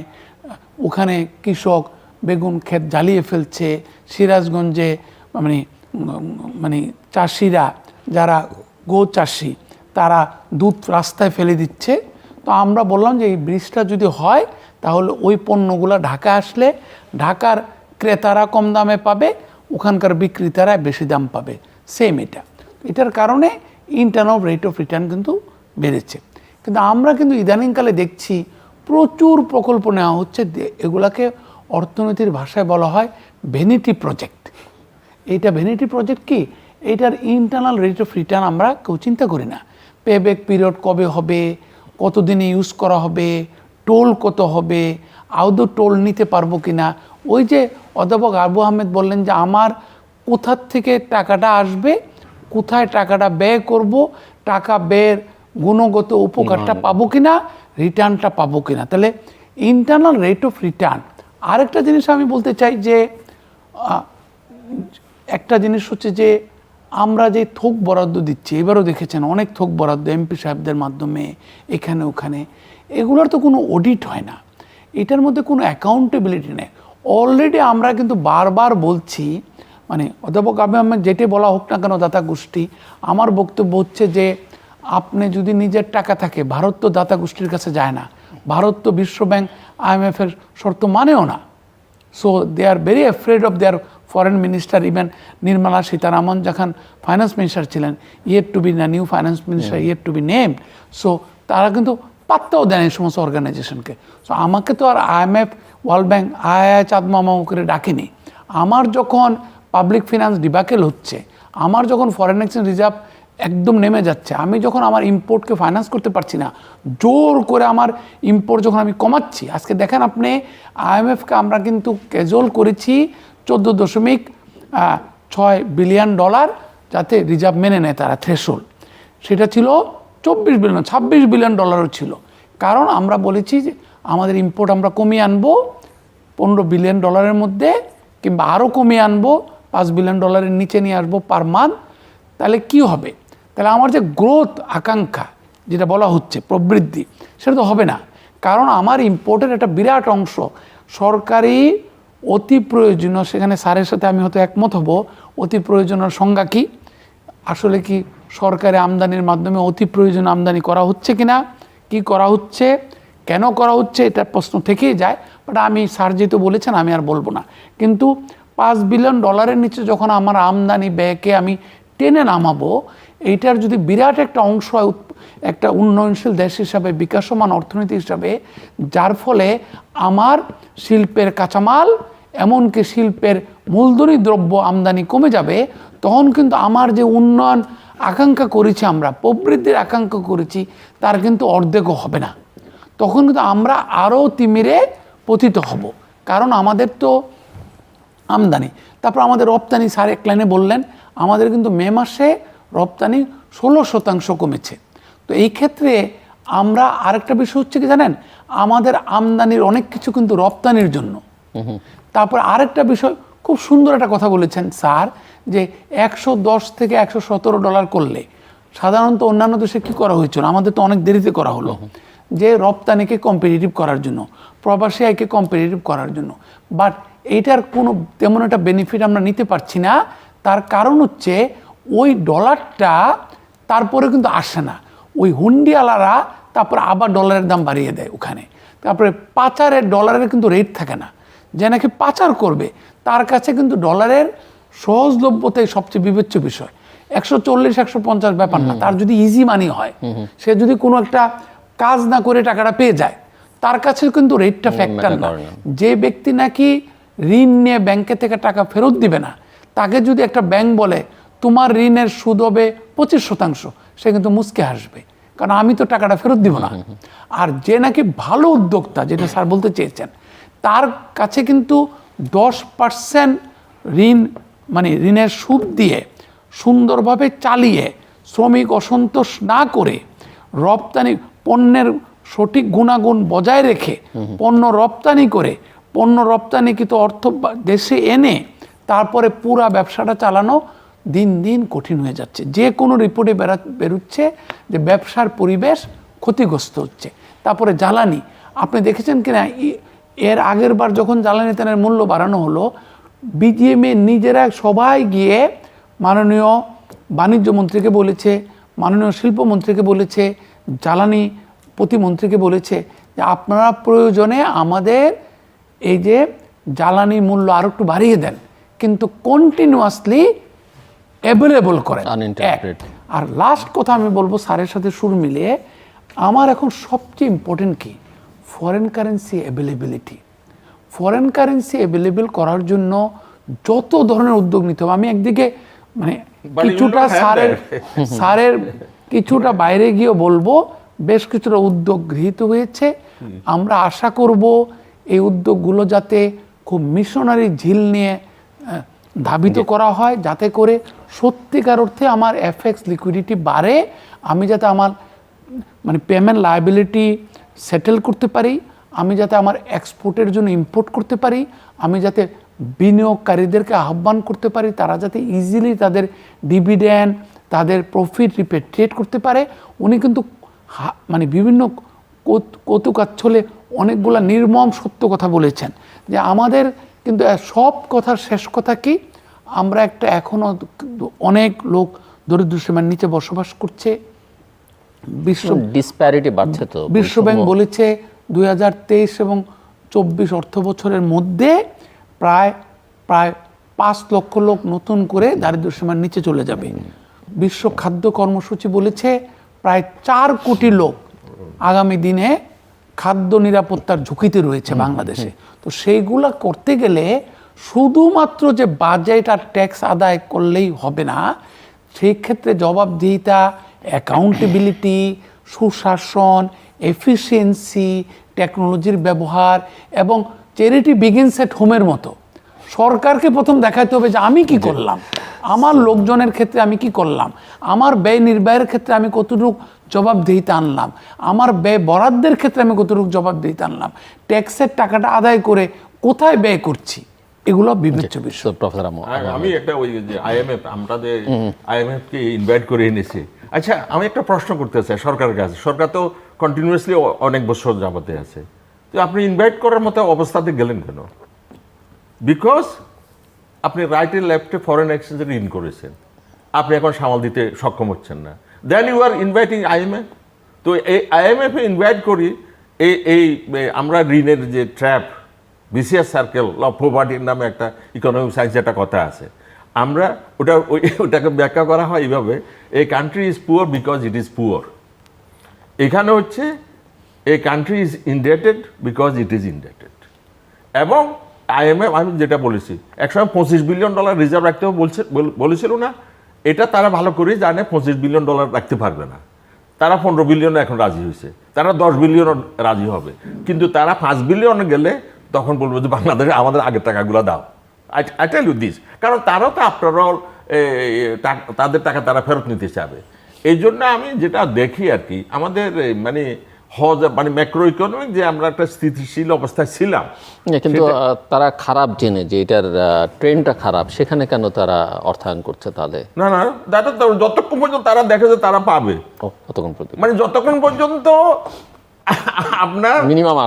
ওখানে কৃষক বেগুন ক্ষেত জ্বালিয়ে ফেলছে, সিরাজগঞ্জে মানে মানে চাষিরা যারা গো চাষি তারা দুধ রাস্তায় ফেলে দিচ্ছে। তো আমরা বললাম যে এই ব্রিজটা যদি হয় তাহলে ওই পণ্যগুলো ঢাকা আসলে ঢাকার ক্রেতারা কম দামে পাবে, ওখানকার বিক্রেতারা বেশি দাম পাবে, সেম এটার কারণে ইন্টারনাল রেট অফ রিটার্ন কিন্তু বেড়েছে। কিন্তু আমরা কিন্তু ইদানিংকালে দেখছি প্রচুর প্রকল্প নেওয়া হচ্ছে, এগুলাকে অর্থনীতির ভাষায় বলা হয় ভ্যানিটি প্রজেক্ট। এইটা ভ্যানিটি প্রজেক্ট কি, এইটার ইন্টারনাল রেট অফ রিটার্ন আমরা কেউ চিন্তা করি না। পেব্যাক পিরিয়ড কবে হবে, কতদিনে ইউজ করা হবে, টোল কত হবে, আদৌ টোল নিতে পারবো কিনা। ওই যে অধ্যাপক আবু আহমেদ বললেন যে আমার কোথার থেকে টাকাটা আসবে, কোথায় টাকাটা ব্যয় করব, টাকা ব্যয়ের গুণগত উপকারটা পাবো কিনা, রিটার্নটা পাবো কিনা। তাহলে ইন্টারনাল রেট অফ রিটার্ন। আরেকটা জিনিস আমি বলতে চাই যে একটা জিনিস হচ্ছে যে আমরা যে থোক বরাদ্দ দিচ্ছি, এবারও দেখেছেন অনেক থোক বরাদ্দ এমপি সাহেবদের মাধ্যমে এখানে ওখানে, এগুলোর তো কোনো অডিট হয় না, এটার মধ্যে কোনো অ্যাকাউন্টেবিলিটি নেই। অলরেডি আমরা কিন্তু বারবার বলছি, মানে অধ্যাপক আবু আহমেদ যেটি বলা হোক না কেন দাতা গোষ্ঠী, আমার বক্তব্য হচ্ছে যে আপনি যদি নিজের টাকা থাকে, ভারত তো দাতা গোষ্ঠীর কাছে যায় না, ভারত তো বিশ্বব্যাংক IMF-এর শর্ত মানেও না। So they are very afraid of their foreign minister. Even Nirmala Sitharaman যখন ফাইন্যান্স মিনিস্টার ছিলেন, ইয়েট টু বি না new finance minister yet to be named, so তারা কিন্তু পাত্তাও দেন এই সমস্ত অর্গানাইজেশনকে। সো আমাকে তো আর IMF, ওয়ার্ল্ড ব্যাংক চাঁদ মামা করে ডাকেনি। আমার যখন পাবলিক ফিনান্স ডিবাকেল হচ্ছে, আমার যখন ফরেন এক্সচেঞ্জ রিজার্ভ একদম নেমে যাচ্ছে, আমি যখন আমার ইম্পোর্টকে ফাইন্যান্স করতে পারছি না, জোর করে আমার ইম্পোর্ট যখন আমি কমাচ্ছি, আজকে দেখেন আপনি IMF-কে আমরা কিন্তু ক্যাজুয়াল করেছি $14.6 বিলিয়ন, যাতে রিজার্ভ মেনে নেয় তারা থ্রেশহোল্ড। সেটা ছিল 24 বিলিয়ন, 26 বিলিয়ন ডলারও ছিল। কারণ আমরা বলেছি যে আমাদের ইম্পোর্ট আমরা কমিয়ে আনবো $15 বিলিয়ন মধ্যে, কিংবা আরও কমিয়ে আনবো $5 বিলিয়ন নিচে নিয়ে আসবো পার মান্থ। তাহলে কি হবে? তাহলে আমার যে গ্রোথ আকাঙ্ক্ষা যেটা বলা হচ্ছে প্রবৃদ্ধি, সেটা তো হবে না। কারণ আমার ইম্পোর্টের একটা বিরাট অংশ সরকারি অতি প্রয়োজনীয়, সেখানে স্যারের সাথে আমি হয়তো একমত হব, অতি প্রয়োজনীয় সংজ্ঞা কি, আসলে কি সরকারি আমদানির মাধ্যমে অতি প্রয়োজন আমদানি করা হচ্ছে কিনা, কি করা হচ্ছে, কেন করা হচ্ছে, এটা প্রশ্ন থেকেই যায়। বাট আমি স্যার যেহেতু বলেছেন আমি আর বলবো না। কিন্তু $5 বিলিয়ন নিচে যখন আমার আমদানি ব্যয়কে আমি টেনে নামাবো, এইটার যদি বিরাট একটা অংশ হয় একটা উন্নয়নশীল দেশ হিসাবে, বিকাশমান অর্থনীতি হিসাবে, যার ফলে আমার শিল্পের কাঁচামাল এমনকি শিল্পের মূলধনী দ্রব্য আমদানি কমে যাবে, তখন কিন্তু আমার যে উন্নয়ন আকাঙ্ক্ষা করেছি, আমরা প্রবৃদ্ধির আকাঙ্ক্ষা করেছি, তার কিন্তু অর্ধেকও হবে না। তখন কিন্তু আমরা আরও তিমিরে পতিত হব। কারণ আমাদের তো আমদানি, তারপর আমাদের রপ্তানি, স্যার এক লাইনে বললেন, আমাদের কিন্তু মে মাসে রপ্তানি 16% কমেছে। তো এই ক্ষেত্রে আমরা আরেকটা বিষয় হচ্ছে কি জানেন, আমাদের আমদানির অনেক কিছু কিন্তু রপ্তানির জন্য। তারপর আরেকটা বিষয়, খুব সুন্দর একটা কথা বলেছেন স্যার, যে $110 থেকে $117 করলে সাধারণত অন্যান্য দেশে কী করা হয়েছিল, আমাদের তো অনেক দেরিতে করা হলো, যে রপ্তানিকে কম্পিটিটিভ করার জন্য, প্রবাসী আয়কে কম্পিটিটিভ করার জন্য। বাট এইটার কোনো তেমন একটা বেনিফিট আমরা নিতে পারছি না। তার কারণ হচ্ছে ওই ডলারটা তারপরে কিন্তু আসে না, ওই হুন্ডিওয়ালারা তারপরে আবার ডলারের দাম বাড়িয়ে দেয় ওখানে। তারপরে পাচারের ডলারের কিন্তু রেট থাকে না, যে নাকি পাচার করবে তার কাছে কিন্তু ডলারের সহজলভ্যতাই সবচেয়ে বিবেচ্য বিষয়। 140-150 ব্যাপার না, তার যদি ইজি মানি হয়, সে যদি কোনো একটা কাজ না করে টাকাটা পেয়ে যায়, তার কাছে কিন্তু রেটটা ফ্যাক্টর না। যে ব্যক্তি নাকি ঋণ নিয়ে ব্যাংকে থেকে টাকা ফেরত দিবে না, তাকে যদি একটা ব্যাংক বলে তোমার ঋণের সুদ হবে 25%, সে কিন্তু মুচকে হাসবে, কারণ আমি তো টাকাটা ফেরত দিব না। আর যে নাকি ভালো উদ্যোক্তা, যেটা স্যার বলতে চেয়েছেন, তার কাছে কিন্তু 10% ঋণ, মানে ঋণের সুদ দিয়ে সুন্দরভাবে চালিয়ে শ্রমিক অসন্তোষ না করে রপ্তানি পণ্যের সঠিক গুণাগুণ বজায় রেখে পণ্য রপ্তানি করে পণ্য রপ্তানিকৃত অর্থ দেশে এনে তারপরে পুরা ব্যবসাটা চালানো দিন দিন কঠিন হয়ে যাচ্ছে। যে কোনো রিপোর্টে বেরোচ্ছে যে ব্যবসার পরিবেশ ক্ষতিগ্রস্ত হচ্ছে। তারপরে জ্বালানি, আপনি দেখেছেন কিনা এর আগের বার যখন জ্বালানি তেলের মূল্য বাড়ানো হলো, বিজিএমএ নিজেরা সবাই গিয়ে মাননীয় বাণিজ্য মন্ত্রীকে বলেছে, মাননীয় শিল্পমন্ত্রীকে বলেছে, জ্বালানি প্রতিমন্ত্রীকে বলেছে যে আপনারা প্রয়োজনে আমাদের এই যে জ্বালানি মূল্য আরো একটু বাড়িয়ে দেন, কিন্তু কন্টিনিউয়াসলি অ্যাভেলেবল করেন। আর লাস্ট কথা আমি বলবো স্যারের সাথে সুর মিলিয়ে, আমার এখন সবচেয়ে ইম্পর্টেন্ট কি, foreign currency availability. Foreign currency available করার জন্য যত ধরনের উদ্যোগ নিতে হবে। আমি একদিকে মানে কিছুটা স্যারের কিছুটা বাইরে গিয়ে বলবো, বেশ কিছুটা উদ্যোগ গৃহীত হয়েছে। আমরা আশা করব এই উদ্যোগগুলো যাতে খুব মিশনারি ঝিল নিয়ে ধাবিত করা হয়, যাতে করে সত্যিকার অর্থে আমার এফএক্স লিকুইডিটি বাড়ে, আমি যাতে আমার মানে পেমেন্ট লায়াবিলিটি সেটেল করতে পারি, আমি যাতে আমার এক্সপোর্টের জন্য ইম্পোর্ট করতে পারি, আমি যাতে বিনিয়োগকারীদেরকে আহ্বান করতে পারি, তারা যাতে ইজিলি তাদের ডিভিডেন্ড, তাদের প্রফিট রিপেট্রিয়েট করতে পারে। উনি কিন্তু মানে বিভিন্ন কৌতুকাচ্ছলে অনেকগুলা নির্মম সত্য কথা বলেছেন, যে আমাদের কিন্তু সব কথার শেষ কথা কি, আমরা একটা এখনো অনেক লোক দরিদ্র সীমার নিচে বসবাস করছে। ডিসপ্যারিটি বাড়ছে। তো বিশ্বব্যাংক বলেছে 2023 এবং 24 অর্থ বছরের মধ্যে প্রায় 5 লক্ষ লোক নতুন করে দারিদ্র সীমার নিচে চলে যাবে। বিশ্ব খাদ্য কর্মসূচি বলেছে প্রায় 4 কোটি লোক আগামী দিনে খাদ্য নিরাপত্তার ঝুঁকিতে রয়েছে বাংলাদেশে। তো সেইগুলা করতে গেলে শুধুমাত্র যে বাজেট আর ট্যাক্স আদায় করলেই হবে না, সেই ক্ষেত্রে জবাবদিহিতা, অ্যাকাউন্টেবিলিটি, সুশাসন, এফিসিয়েন্সি, টেকনোলজির ব্যবহার এবং চ্যারিটি বিগিনস এট হোমের মতো সরকারকে প্রথম দেখাতে হবে যে আমি কি করলাম, আমার লোকজনের ক্ষেত্রে আমি কি করলাম, আমার ব্যয় নির্বাহের ক্ষেত্রে আমি কতটুকু জবাবদিহিতা আনলাম, আমার ব্যয় বরাদ্দের ক্ষেত্রে আমি কতটুকু জবাবদিহিতা আনলাম, ট্যাক্সের টাকাটা আদায় করে কোথায় ব্যয় করছি, এগুলো বিবেচ্য বিষয়। আমি একটা ওই যে আইএমএফ, আমরা যে আইএমএফ কে ইনভাইট করে এনেছি, আচ্ছা আমি একটা প্রশ্ন করতে চাই সরকারের কাছে। সরকার তো কন্টিনিউয়াসলি অনেক বছর যাবতে আছে, তো আপনি ইনভাইট করার মতো অবস্থাতে গেলেন কেন? বিকজ আপনি রাইটে লেফটে ফরেন এক্সচেঞ্জে ঋণ করেছেন, আপনি এখন সামাল দিতে সক্ষম হচ্ছেন না, then you are inviting IMF. তো এই আইএমএফে ইনভাইট করি এই আমরা ঋণের যে ট্র্যাপ, ভিসিয়াস সার্কেল অফ পভার্টির নামে একটা ইকোনমিক সায়েন্সে একটা কথা আছে, আমরা ওটাকে ব্যাখ্যা করা হয় এইভাবে, এই country is poor because it is poor. এখানে হচ্ছে এই country is indebted because it is indebted. এবং আইএমএফ, আমি যেটা বলেছি, একসময় $25 বিলিয়ন রিজার্ভ রাখতে বলেছিল না, এটা তারা ভালো করেই জানে $25 বিলিয়ন রাখতে পারবে না। তারা 15 বিলিয়ন এখন রাজি হয়েছে, তারা 10 বিলিয়ন রাজি হবে, কিন্তু তারা 5 বিলিয়ন গেলে তখন বলবো যে বাংলাদেশে আমাদের আগের টাকাগুলো দাও। আই টেল ইউ দিস, কারণ তারাও তো আফটার অল তাদের টাকা তারা ফেরত নিতে চাবে। এই জন্য আমি যেটা দেখি আর কি, আমাদের মানে ম্যাক্রো ইকোনমিক যে আমরা একটা স্থিতিশীল অবস্থায় ছিলাম, কিন্তু তারা খারাপ জেনে যে এটার ট্রেন্ডটা খারাপ, সেখানে কেন তারা অর্থায়ন করছে তাহলে? না যতক্ষণ পর্যন্ত তারা দেখে যে তারা পাবে, মানে যতক্ষণ পর্যন্ত আপনার মিনিমাম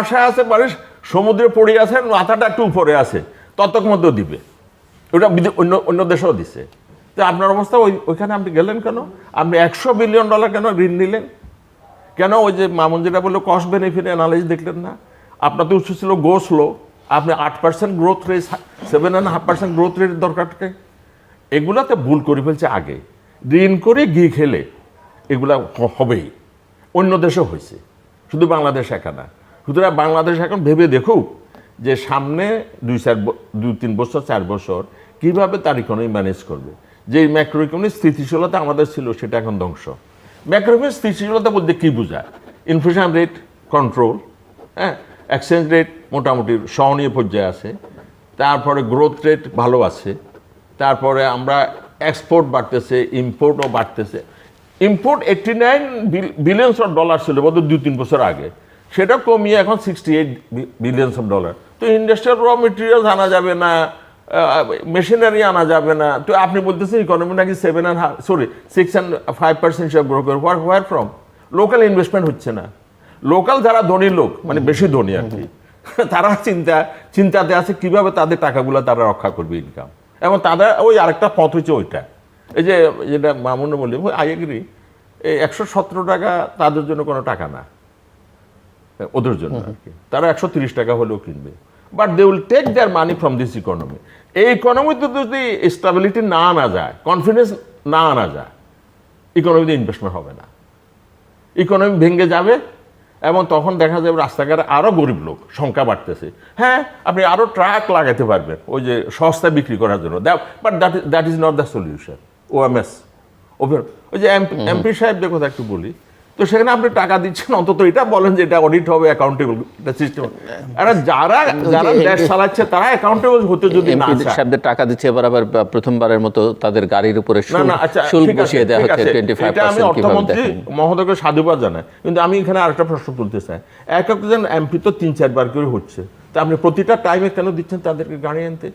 আশা আছে, মানে সমুদ্রে পড়ে আছেন, মাথাটা একটু উপরে আছে, ততক্ষণ মধ্যে দিবে। ওটা অন্য দেশেও দিছে। তো আপনার অবস্থা ওইখানে আপনি গেলেন কেন? আপনি $100 বিলিয়ন কেন ঋণ নিলেন কেন? ওই যে মামুন যেটা বললো, কস্ট বেনিফিট অ্যানালাইজ দেখলেন না? আপনার তো উৎস ছিল গো স্লো, আপনি 8% গ্রোথ রেট, 7.5% গ্রোথ রেটের দরকারকে, এগুলাতে ভুল করে ফেলছে আগে। ঋণ করে ঘি খেলে এগুলা হবেই, অন্য দেশেও হয়েছে। শুধু বাংলাদেশ একা না। সুতরাং বাংলাদেশ এখন ভেবে দেখুক যে সামনে 2-3 বছর 4 বছর কিভাবে তার ইকোনমি ম্যানেজ করবে। যে ম্যাক্রো ইকোনমিক স্থিতিশীলতা আমাদের ছিল সেটা এখন ধ্বংস। ম্যাক্রো ইকোনমিক স্থিতিশীলতা বলতে কি বোঝায়? ইনফ্লেশন রেট কন্ট্রোল, হ্যাঁ, এক্সচেঞ্জ রেট মোটামুটি সহনীয় পর্যায়ে আছে, তারপরে গ্রোথ রেট ভালো আছে, তারপরে আমরা এক্সপোর্ট বাড়তেছে, ইম্পোর্টও বাড়তেছে। ইম্পোর্ট 89 বিলিয়নস অফ ডলার ছিল বোধ 2-3 বছর আগে, সেটা কমিয়ে এখন 68 বিলিয়নস অফ ডলার। তো ইন্ডাস্ট্রিয়াল র মেটেরিয়ালস আনা যাবে না, মেশিনারি আনা যাবে না। তো আপনি বলতেছেন ইকোনমি নাকি 6.5% গ্রো করে, হোয়ার ফ্রম? লোকাল ইনভেস্টমেন্ট হচ্ছে না। লোকাল যারা ধনী লোক, মানে বেশি ধনী আর কি, তারা চিন্তাতে আছে কিভাবে তাদের টাকাগুলো তারা রক্ষা করবে, ইনকাম। এবং তাদের ওই আরেকটা পথ হচ্ছে ওইটা, এই যে যেটা মামুন বলি, আই এগ্রি, এই 117 টাকা তাদের জন্য কোনো টাকা না, ওদের জন্য আর কি। তারা 130 টাকা হলেও কিনবে, but they will take their money from this economy. এই ইকোনমিতে যদি স্টেবিলিটি না আনা যায়, কনফিডেন্স না আনা যায়, ইকোনমিতে ইনভেস্টমেন্ট হবে না, ইকোনমি ভেঙে যাবে। এবং তখন দেখা যাবে রাস্তাঘাটে আরও গরিব লোক সংখ্যা বাড়তেছে। হ্যাঁ, আপনি আরও ট্রাক লাগাতে পারবেন ওই যে সস্তায় বিক্রি করার জন্য, but that is not the solution. OMS, ওই যে এমপি সাহেবদের কথা একটু বলি, তো সেখানে আপনি টাকা দিচ্ছেন, অন্তত এটা বলেন যে এটা অডিট হবে, অ্যাকাউন্টেবল, এটা সিস্টেম। আর যারা দেশ চালাচ্ছে তারা অ্যাকাউন্টেবল হতে যদি না চায়, সাহেবদের টাকা দিচ্ছে, এবার আবার প্রথমবারের মতো তাদের গাড়ির উপরে শুল্ক বসিয়ে দেওয়া হচ্ছে 25%। আমি অর্থমন্ত্রী মহোদয়কে সাধুবাদ জানাই, কিন্তু আমি এখানে আরেকটা প্রশ্ন তুলতে চাই। এক একজন এমপি তো 3-4 বার করে হচ্ছে, তা আপনি প্রতিটা টাইমে কেন দিচ্ছেন তাদেরকে গাড়ি আনতে?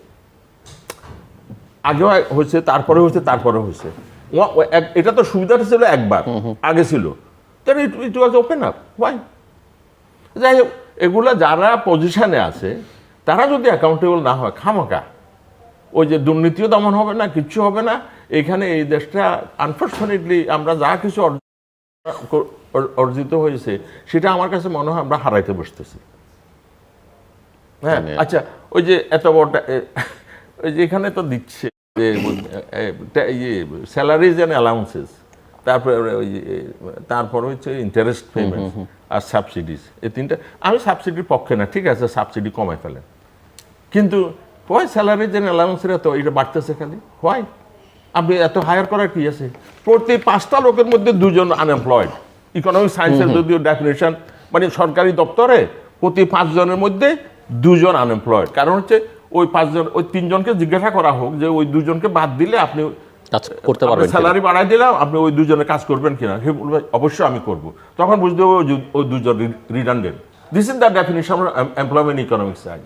আগেও হয়েছে, তারপরে হয়েছে, তারপরে হয়েছে। এটা তো সুবিধাটা ছিল একবার আগে ছিল, then it was open up. Why? যাই হোক, এগুলা যারা পজিশনে আছে তারা যদি অ্যাকাউন্টেবল না হয়, খামাকা ওই যে দুর্নীতিও দমন হবে না, কিচ্ছু হবে না। এখানে এই দেশটা আনফর্চুনেটলি আমরা যা কিছু অর্জিত হয়েছে সেটা আমার কাছে মনে হয় আমরা হারাইতে বসতেছি। হ্যাঁ, আচ্ছা, ওই যে এত বড়টা ওই যে এখানে তো দিচ্ছে যে স্যালারিজ অ্যান্ড অ্যালাউন্সেস, তারপরে হচ্ছে ইন্টারেস্ট পেমেন্ট আর সাবসিডিজ, এই তিনটা। আমি সাবসিডির পক্ষে না, ঠিক আছে, সাবসিডি কমাই ফেলেন, কিন্তু হোয়াই স্যালারিজ অ্যান্ড অ্যালাউন্সের তো এটা বাড়তেছে খালি? হোয়াই? আপনি এত হায়ার করার কি আছে? প্রতি 5টা লোকের মধ্যে 2 জন আনএমপ্লয়েড। ইকোনমিক সায়েন্সের যদিও ডেফিনেশন, মানে সরকারি দপ্তরে প্রতি 5 জনের মধ্যে 2 জন আনএমপ্লয়েড। কারণ হচ্ছে ওই 5 জন, ওই 3 জনকে জিজ্ঞাসা করা হোক যে ওই 2 জনকে বাদ দিলে আপনি করতে পারবেন, স্যালারি বাড়াই দিলাম, আপনি ওই 2 জনের কাজ করবেন কিনা? সে বলবে অবশ্যই আমি করব। তখন বুঝতে হবে ওই 2 জন redundant. This is the definition of employment economics science.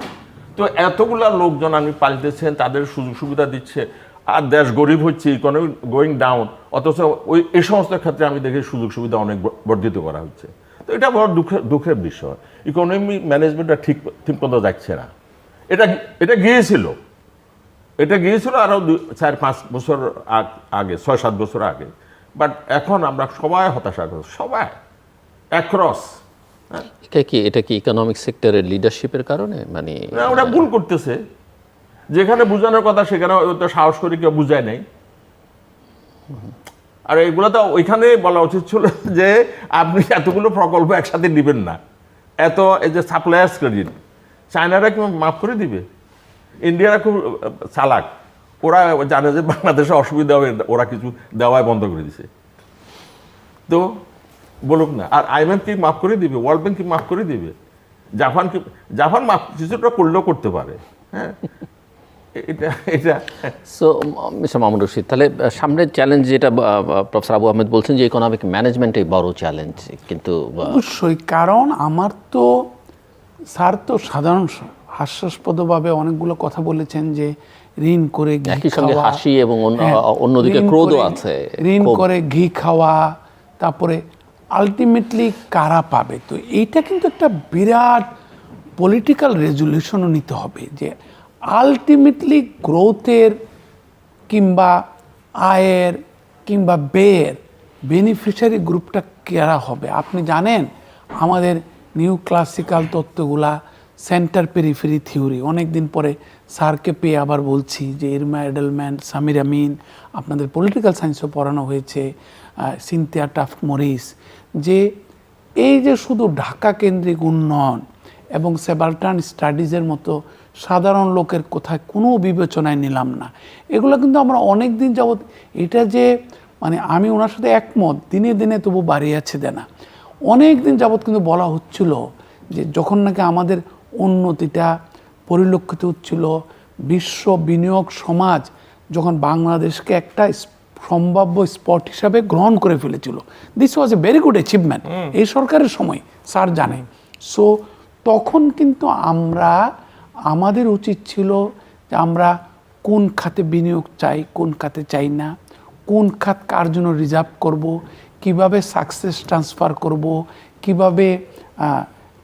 তো এতগুলা লোকজন আপনি পাল্টেছেন, তাদের সুযোগ সুবিধা দিচ্ছে, আর দেশ গরিব হচ্ছে, ইকোনমি গোয়িং ডাউন, অথচ ওই এই সমস্ত ক্ষেত্রে আমি দেখি সুযোগ সুবিধা অনেক বর্ধিত করা হচ্ছে। তো এটা বড় দুঃখের বিষয়। ইকোনমি ম্যানেজমেন্টটা ঠিক মতো যাচ্ছে না। এটা গিয়েছিল আরও 4-5 বছর আগে, 6-7 বছর আগে। বাট এখন আমরা সবাই হতাশাগ্রস্ত, সবাই অ্যাক্রস। এটা কি ইকোনমিক সেক্টরের লিডারশিপের কারণে? মানে ওরা ভুল করতেছে, যেখানে বোঝানোর কথা সেখানে তো সাহস করে কেউ বুঝায় নাই। আর এগুলো তো ওইখানে বলা উচিত ছিল যে আপনি এতগুলো প্রকল্প একসাথে দিবেন না, এত এই যে সাপ্লায়ার্স ক্রেডিট, চায়নারা কি মাফ করে দিবে? ইন্ডিয়ারা খুব চালাক, ওরা জানে যে বাংলাদেশে অসুবিধা হবে, ওরা কিছু দেওয়াই বন্ধ করে দিছে। তো বলুক না, আর IMF কি মাফ করে দিবে? ওয়ার্ল্ড ব্যাংক কি মাফ করে দিবে? জাপান মাফ কিছুটা করলেও করতে পারে। হ্যাঁ, এটা সো মিস্টার মামুন রশিদ, তাহলে সামনের চ্যালেঞ্জ যেটা প্রফেসর আবু আহমেদ বলছেন যে ইকোনমিক ম্যানেজমেন্টই বড় চ্যালেঞ্জ, কিন্তু অবশ্যই, কারণ আমার তো স্যার তো সাধারণ হাস্যাস্পদভাবে অনেকগুলো কথা বলেছেন যে ঋণ করে একই সঙ্গে হাসি এবং অন্যদিকে ক্রোধও আছে, ঋণ করে ঘি খাওয়া, তারপরে আলটিমেটলি কারা পাবে? তো এইটা কিন্তু একটা বিরাট পলিটিক্যাল রেজুলেশনও নিতে হবে যে আলটিমেটলি গ্রোথের কিংবা আয়ের কিংবা ব্যয়ের বেনিফিশিয়ারি গ্রুপটা কারা হবে। আপনি জানেন আমাদের নিউ ক্লাসিক্যাল তত্ত্বগুলা সেন্টার পেরিফেরি থিওরি, অনেক দিন পরে স্যারকে পেয়ে আবার বলছি যে ইরমা এডেলম্যান, সামির আমিন, আপনাদের পলিটিক্যাল সায়েন্সও পড়ানো হয়েছে, সিনথিয়া টাফট মরিস, যে এই যে শুধু ঢাকা কেন্দ্রিক উন্নয়ন এবং সেবাল্টান স্টাডিজের মতো সাধারণ লোকের কোথায় কোনো বিবেচনায় নিলাম না, এগুলো কিন্তু আমরা অনেক দিন যাবৎ, এটা যে মানে আমি ওনার সাথে একমত, দিনে দিনে তবু বাড়িয়েছে দেনা। অনেক দিন যাবৎ কিন্তু বলা হচ্ছিল যে যখন নাকি আমাদের উন্নতিটা পরিলক্ষিত হচ্ছিল, বিশ্ব বিনিয়োগ সমাজ যখন বাংলাদেশকে একটা সম্ভাব্য স্পট হিসাবে গ্রহণ করে ফেলেছিল, this was a very good achievement এই সরকারের সময়, স্যার জানে। সো তখন কিন্তু আমাদের উচিত ছিল যে আমরা কোন খাতে বিনিয়োগ চাই, কোন খাতে চাই না, কোন খাত কার জন্য রিজার্ভ করব, কিভাবে সাকসেস ট্রান্সফার করব,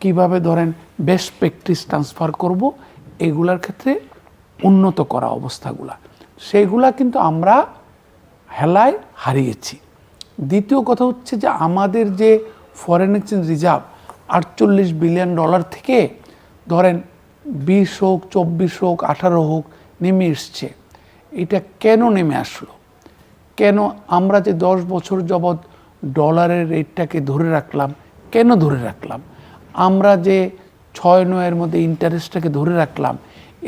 কিভাবে ধরেন বেস্ট প্র্যাকটিস ট্রান্সফার করব, এগুলার ক্ষেত্রে উন্নত করা অবস্থাগুলা, সেইগুলা কিন্তু আমরা হেলায় হারিয়েছি। দ্বিতীয় কথা হচ্ছে যে আমাদের যে foreign exchange reserve 48 billion dollar থেকে ধরেন 20 হোক, 24 হোক, 18 হোক নেমে এসছে। এটা কেন নেমে আসলো? কেন আমরা যে 10 বছর যাবৎ ডলারের রেটটাকে ধরে রাখলাম, কেন ধরে রাখলাম? আমরা যে 6-9 মধ্যে ইন্টারেস্টটাকে ধরে রাখলাম,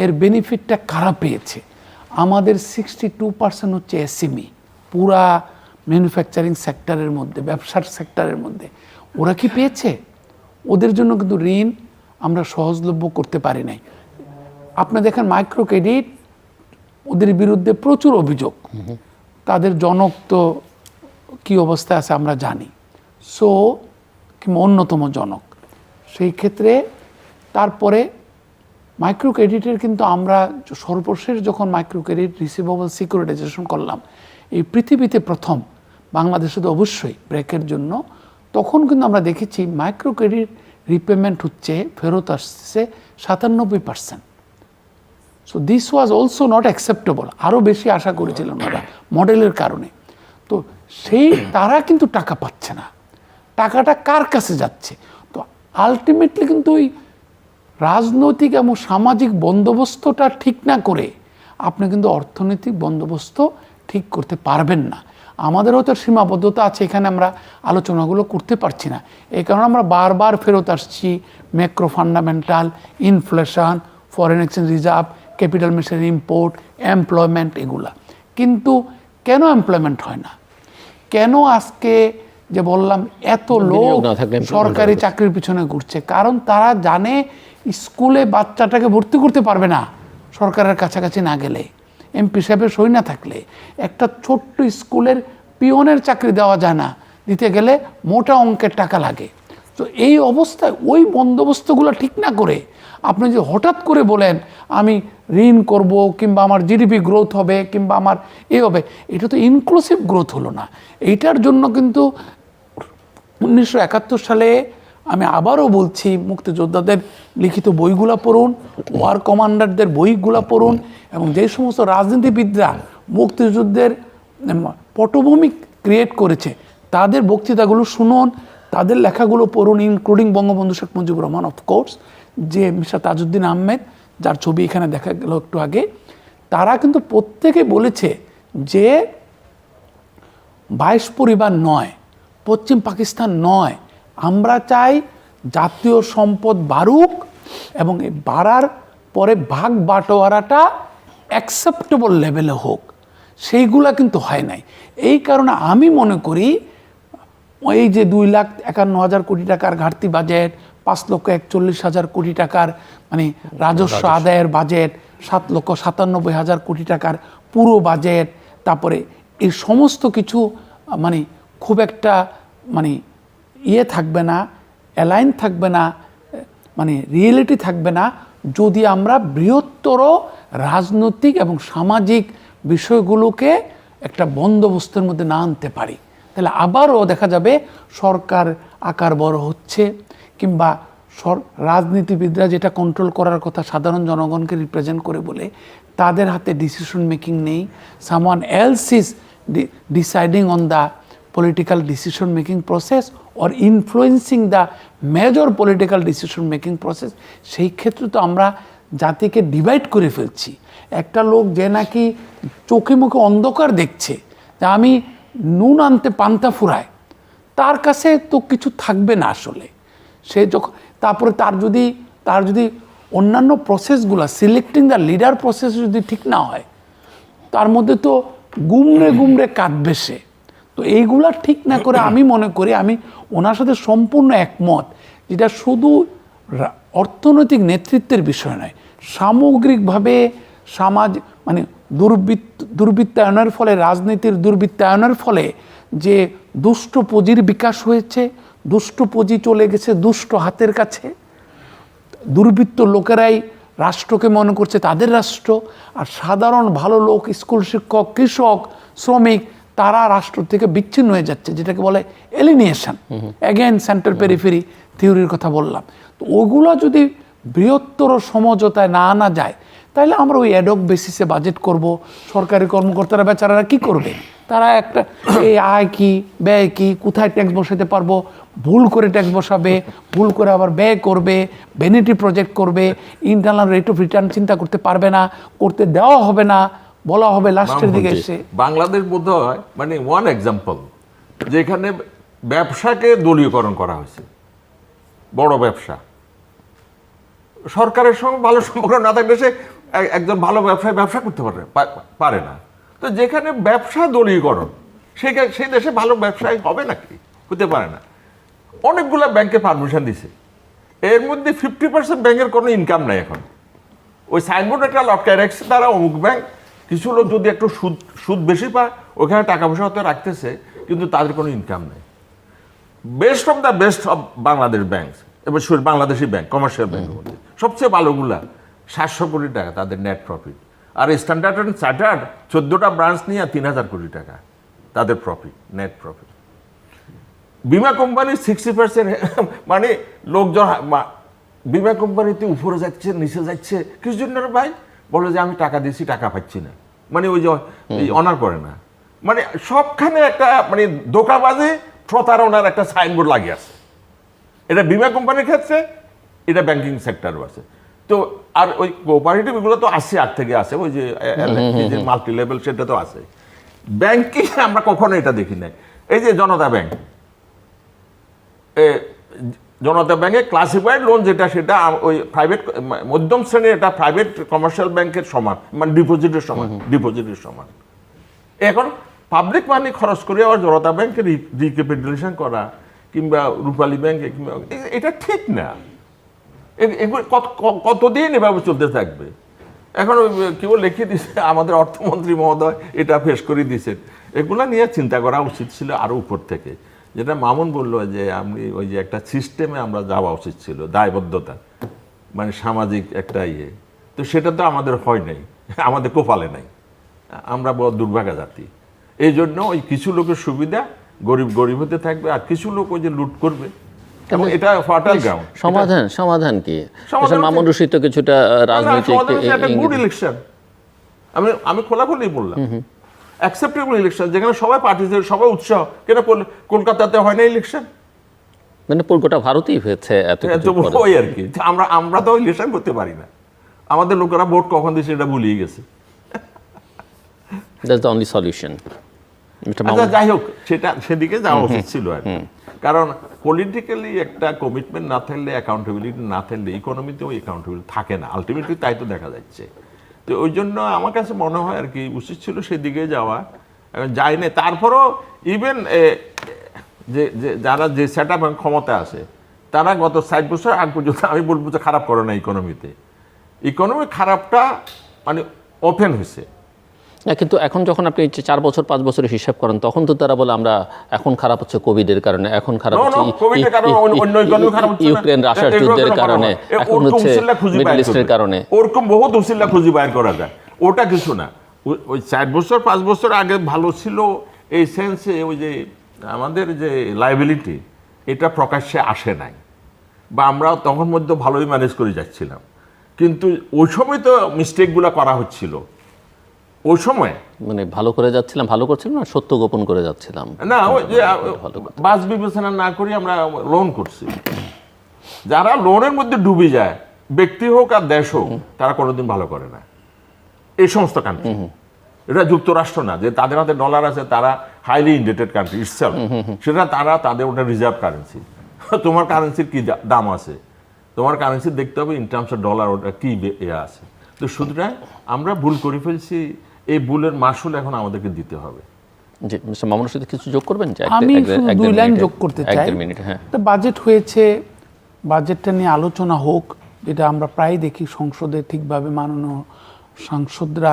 এর বেনিফিটটা কারা পেয়েছে? আমাদের 62% হচ্ছে এসএমই, পুরা ম্যানুফ্যাকচারিং সেক্টরের মধ্যে, ব্যবসার সেক্টরের মধ্যে। ওরা কি পেয়েছে? ওদের জন্য কিন্তু ঋণ আমরা সহজলভ্য করতে পারি নাই। আপনি দেখেন মাইক্রো ক্রেডিট, ওদের বিরুদ্ধে প্রচুর অভিযোগ, তাদের জনক তো কী অবস্থায় আছে আমরা জানি, সো কিংবা অন্যতম জনক। সেই ক্ষেত্রে তারপরে মাইক্রো ক্রেডিটের কিন্তু আমরা সর্বশেষ যখন মাইক্রো ক্রেডিট রিসিভেবল সিকিউরিটাইজেশন করলাম, এই পৃথিবীতে প্রথম, বাংলাদেশে তো অবশ্যই ব্রেকের জন্য, তখন কিন্তু আমরা দেখেছি মাইক্রো ক্রেডিট রিপেমেন্ট হচ্ছে, ফেরত আসছে 97%। So this was also not acceptable. আরও বেশি আশা করেছিলাম ওরা মডেলের কারণে। তো তারা কিন্তু টাকা পাচ্ছে না, টাকাটা কার কাছে যাচ্ছে? তো আলটিমেটলি কিন্তু ওই রাজনৈতিক এবং সামাজিক বন্দোবস্তটা ঠিক না করে আপনি কিন্তু অর্থনৈতিক বন্দোবস্ত ঠিক করতে পারবেন না। আমাদের হয়তো সীমাবদ্ধতা আছে, এখানে আমরা আলোচনাগুলো করতে পারছি না। এই কারণে আমরা বারবার ফেরত আসছি macro fundamental, inflation, foreign exchange reserve, capital machinery import, employment, এগুলা। কিন্তু কেন এমপ্লয়মেন্ট হয় না? কেন আজকে যে বললাম এত লোক সরকারি চাকরির পিছনে ঘুরছে? কারণ তারা জানে স্কুলে বাচ্চাটাকে ভর্তি করতে পারবে না সরকারের কাছাকাছি না গেলে, এমপি সাহেবের সই না থাকলে। একটা ছোট্ট স্কুলের পিয়নের চাকরি দেওয়া যায় না, দিতে গেলে মোটা অঙ্কের টাকা লাগে। তো এই অবস্থায় ওই বন্দোবস্তগুলো ঠিক না করে আপনি যে হঠাৎ করে বলেন আমি ঋণ করব, কিংবা আমার জিডিপি গ্রোথ হবে, কিংবা আমার হবে, এটা তো ইনক্লুসিভ গ্রোথ হলো না। এইটার জন্য কিন্তু 1971 সালে, আমি আবারও বলছি, মুক্তিযোদ্ধাদের লিখিত বইগুলা পড়ুন, ওয়ার কমান্ডারদের বইগুলা পড়ুন, এবং যে সমস্ত রাজনীতিবিদরা মুক্তিযুদ্ধের পটভূমি ক্রিয়েট করেছে তাদের বক্তৃতাগুলো শুনুন, তাদের লেখাগুলো পড়ুন, ইনক্লুডিং বঙ্গবন্ধু শেখ মুজিবুর রহমান, অফকোর্স, যে মিস্টার তাজউদ্দিন আহমেদ, যার ছবি এখানে দেখা গেল একটু আগে। তারা কিন্তু প্রত্যেকে বলেছে যে 22 পরিবার নয়, পশ্চিম পাকিস্তান নয়, আমরা চাই জাতীয় সম্পদ বাড়ুক, এবং এই বাড়ার পরে ভাগ বাটোয়ারাটা অ্যাকসেপ্টেবল লেভেলে হোক। সেইগুলা কিন্তু হয় নাই। এই কারণে আমি মনে করি এই যে 2,51,000 কোটি টাকার ঘাটতি বাজেট, 5,41,000 কোটি টাকার মানে রাজস্ব আদায়ের বাজেট, 7,97,000 কোটি টাকার পুরো বাজেট, তারপরে এই সমস্ত কিছু মানে খুব একটা মানে থাকবে না, অ্যালাইন থাকবে না, মানে রিয়েলিটি থাকবে না, যদি আমরা বৃহত্তর রাজনৈতিক এবং সামাজিক বিষয়গুলোকে একটা বন্দোবস্তের মধ্যে না আনতে পারি। তাহলে আবারও দেখা যাবে সরকার আকার বড় হচ্ছে, কিংবা রাজনীতিবিদরা যেটা কন্ট্রোল করার কথা সাধারণ জনগণকে রিপ্রেজেন্ট করে বলে, তাদের হাতে ডিসিশন মেকিং নেই। Someone else is deciding on the political decision making process or influencing the major political decision making process। সেই ক্ষেত্রে তো আমরা জাতিকে ডিভাইড করে ফেলছি। একটা লোক যে নাকি চোখে মুখে অন্ধকার দেখছে, যে আমি নুন আনতে পান্তা ফুরায়, তার কাছে তো কিছু থাকবে না আসলে। সে যখন তারপরে তার যদি অন্যান্য প্রসেসগুলো, সিলেক্টিং দ্য লিডার প্রসেস যদি ঠিক না হয়, তার মধ্যে তো গুমড়ে গুমড়ে কাঁদবে সে। তো এইগুলা ঠিক না করে আমি মনে করি, আমি ওনার সাথে সম্পূর্ণ একমত, যেটা শুধু অর্থনৈতিক নেতৃত্বের বিষয় নয়, সামগ্রিকভাবে মানে দুর্বৃত্তায়নের ফলে, রাজনীতির দুর্বৃত্তায়নের ফলে যে দুষ্ট পুঁজির বিকাশ হয়েছে, দুষ্ট পুঁজি চলে গেছে দুষ্ট হাতের কাছে, দুর্বৃত্ত লোকেরাই রাষ্ট্রকে মনে করছে তাদের রাষ্ট্র, আর সাধারণ ভালো লোক, স্কুল শিক্ষক, কৃষক, শ্রমিক, তারা রাষ্ট্র থেকে বিচ্ছিন্ন হয়ে যাচ্ছে, যেটাকে বলে এলিনিয়েশন। অ্যাগেন সেন্ট্রাল পেরিফেরি থিওরির কথা বললাম। তো ওগুলো যদি বৃহত্তর সমঝোতায় না আনা যায়, তাহলে আমরা ওই অ্যাডক বেসিসে বাজেট করব। সরকারি কর্মকর্তারা বেচারারা কি করবে? তারা একটা এই আয় কি, ব্যয় কি, কোথায় ট্যাক্স বসাতে পারবো, ভুল করে ট্যাক্স বসাবে, ভুল করে আবার ব্যয় করবে, ভ্যানিটি প্রজেক্ট করবে, ইন্টারনাল রেট অফ রিটার্ন চিন্তা করতে পারবে না, করতে দেওয়া হবে না, বলা হবে লাস্টের দিকে এসে। বাংলাদেশ বোধ হয় মানে ওয়ান এক্সাম্পল, যেখানে ব্যবসাকে দলীয়করণ করা হয়েছে। বড় ব্যবসা সরকারের সঙ্গে ভালো সম্পর্ক না থাকলে সে একজন ভালো ব্যবসায়ী ব্যবসা করতে পারে না। তো যেখানে ব্যবসা দলীয়করণ, সেই দেশে ভালো ব্যবসায়ী হবে নাকি? হতে পারে না। অনেকগুলো ব্যাংকে পারমিশন দিছে, এর মধ্যে 50% ব্যাংকের কোনো ইনকাম নাই এখন। ওই সাইনবোর্ড একটা লটকায় রাখছে, তারা অমুক ব্যাংক, কিছু লোক যদি একটু সুদ বেশি পায় ওখানে টাকা পয়সা হতে রাখতেছে, কিন্তু তাদের কোনো ইনকাম নেই। Best of the best of Bangladesh bank, এবার বাংলাদেশি ব্যাংক, কমার্শিয়াল ব্যাংকের মধ্যে সবচেয়ে ভালোগুলা 700 কোটি টাকা তাদের নেট প্রফিট। আর স্ট্যান্ডার্ড অ্যান্ড চার্টার্ড 14টা ব্রাঞ্চ নিয়ে 3000 কোটি টাকা তাদের প্রফিট, নেট প্রফিট। বিমা কোম্পানি 60%, মানে লোকজন বিমা কোম্পানিতে উপরে যাচ্ছে, নিচে যাচ্ছে, কিছু জন্য ভাই বলে যে আমি টাকা দিয়েছি, টাকা পাচ্ছি না, মানে ওই যে অনার করে না, মানে সবখানে একটা মানে ধোঁকাবাজি, প্রতারণার একটা সাইনবোর্ড লাগিয়ে আছে। এটা বিমা কোম্পানির ক্ষেত্রে, এটা ব্যাংকিং সেক্টরও আছে। তো আর ওই কোঅপারেটিভ এগুলো তো আসছে, আগ থেকে আসে, ওই যে মাল্টি লেভেল, সেটা তো আছে। ব্যাংকিং আমরা কখনো এটা দেখি নাই। এই যে জনতা ব্যাংক, জনতা ব্যাংকে ক্লাসিফাইড লোন যেটা, সেটা ওই প্রাইভেট মধ্যম শ্রেণীর, এটা প্রাইভেট কমার্শিয়াল ব্যাংকের সমান, মানে ডিপোজিটের সমান। এখন পাবলিক মানি খরচ করে আবার জনতা ব্যাংকে রিক্যাপিটালাইজেশন করা, কিংবা রূপালী ব্যাংকে, কিংবা এটা ঠিক না। এগুলো কতদিন এভাবে চলতে থাকবে? এখন কেউ লিখে দিছে, আমাদের অর্থমন্ত্রী মহোদয় এটা পেশ করে দিয়েছেন। এগুলো নিয়ে চিন্তা করা উচিত ছিল আরও উপর থেকে। যেটা মামুন বললো যে আমি ওই যে একটা সিস্টেমে আমরা যাওয়া উচিত ছিল, দায়বদ্ধতা, মানে সামাজিক একটা ইয়ে, তো সেটা তো আমাদের হয় নাই, আমাদের কপালে নাই, আমরা বড় দুর্ভাগা জাতি। এই জন্য ওই কিছু লোকের সুবিধা, গরিব হতে থাকবে, আর কিছু লোক ওই যে লুট করবে, এবং এটা ফার্টাইল গ্রাউন্ড। সমাধান কি? মামুন রশিদ তো কিছুটা রাজনৈতিক গুড ইলেকশন, আমি খোলাখুলি বললাম, অ্যাকসেপ্টেবল ইলেকশন, যেখানে সবাই পার্টিসিপেট, সবাই উৎসাহ। কেন কলকাতাতে হয় না ইলেকশন? মানে গোটা ভারতেই হয়েছে ওই আর কি। আমরা তো ইলেকশন করতে পারি না, আমাদের লোকেরা ভোট কখন দিয়েছে এটা ভুলিয়ে গেছে। That's the only solution. আচ্ছা, যাই হোক, সেদিকে যাওয়া উচিত ছিল আর কি। কারণ পলিটিক্যালি একটা কমিটমেন্ট না থাকলে, অ্যাকাউন্টেবিলিটি না থাকলে, ইকোনমিতেও অ্যাকাউন্টেবিলিটি থাকে না আলটিমেটলি, তাই তো দেখা যাচ্ছে। তো ওই জন্য আমার কাছে মনে হয় আর কি উচিত ছিল সেদিকে যাওয়া, যায় না। তারপরও ইভেন যারা যে সেট আপ ক্ষমতা আছে, তারা গত 60 বছর আগ পর্যন্ত আমি বলবো যে খারাপ করে না ইকোনমিতে। ইকোনমি খারাপটা মানে ওপেন হয়েছে। কিন্তু এখন যখন আপনি 4 বছর 5 বছরের হিসাব করেন, তখন তো তারা বলে আমরা এখন খারাপ হচ্ছে কোভিডের কারণে, এখন খারাপ হচ্ছে ইউক্রেন রাশিয়ার যুদ্ধের কারণে, এখন হচ্ছে মিডল ইস্টের কারণে। ওরকম বহুত উসিলা খুঁজে বাইর করা যায়, ওটা কিছু না। ওই 4 বছর 5 বছর আগে ভালো ছিল এই সেন্সে, ওই যে আমাদের যে লাইবিলিটি, এটা প্রকাশ্যে আসে নাই, বা আমরা তখন মধ্যে ভালোই ম্যানেজ করে যাচ্ছিলাম। কিন্তু ওই সময় তো মিস্টেকগুলো করা হচ্ছিল। ওই সময় মানে ভালো করে যাচ্ছিলাম, ভালো করছিলাম না, সত্য গোপন করে যাচ্ছিলাম না। ওই যে বাস বিবেচনা না করি আমরা লোন করছি। যারা লোনের মধ্যে ডুবে যায়, ব্যক্তি হোক আর দেশ হোক, তারা কোনোদিন ভালো করে না। এই সমস্ত কান্ট্রি, এটা যুক্তরাষ্ট্র না যে তাদের হাতে ডলার আছে, তারা হাইলি ইন্ডেটেড কান্ট্রি ইটসেলফ, সেটা তারা তাদের ওটা রিজার্ভ কারেন্সি। তোমার কারেন্সির কি দাম আছে, তোমার কারেন্সি দেখতে হবে ইন টার্মস অফ ডলার ওটা কি আছে। তো সুতরাং আমরা ভুল করে ফেলছি, এই ভুলের মাসুল এখন আমাদেরকে দিতে হবে। জি, মিস্টার মামুনুর সাথে কিছু যোগ করবেন? আমি শুধু 2 লাইন যোগ করতে চাই। হ্যাঁ। তো বাজেট হয়েছে, বাজেটটা নিয়ে আলোচনা হোক, যেটা আমরা প্রায় দেখি সংসদে ঠিকভাবে মাননীয় সাংসদরা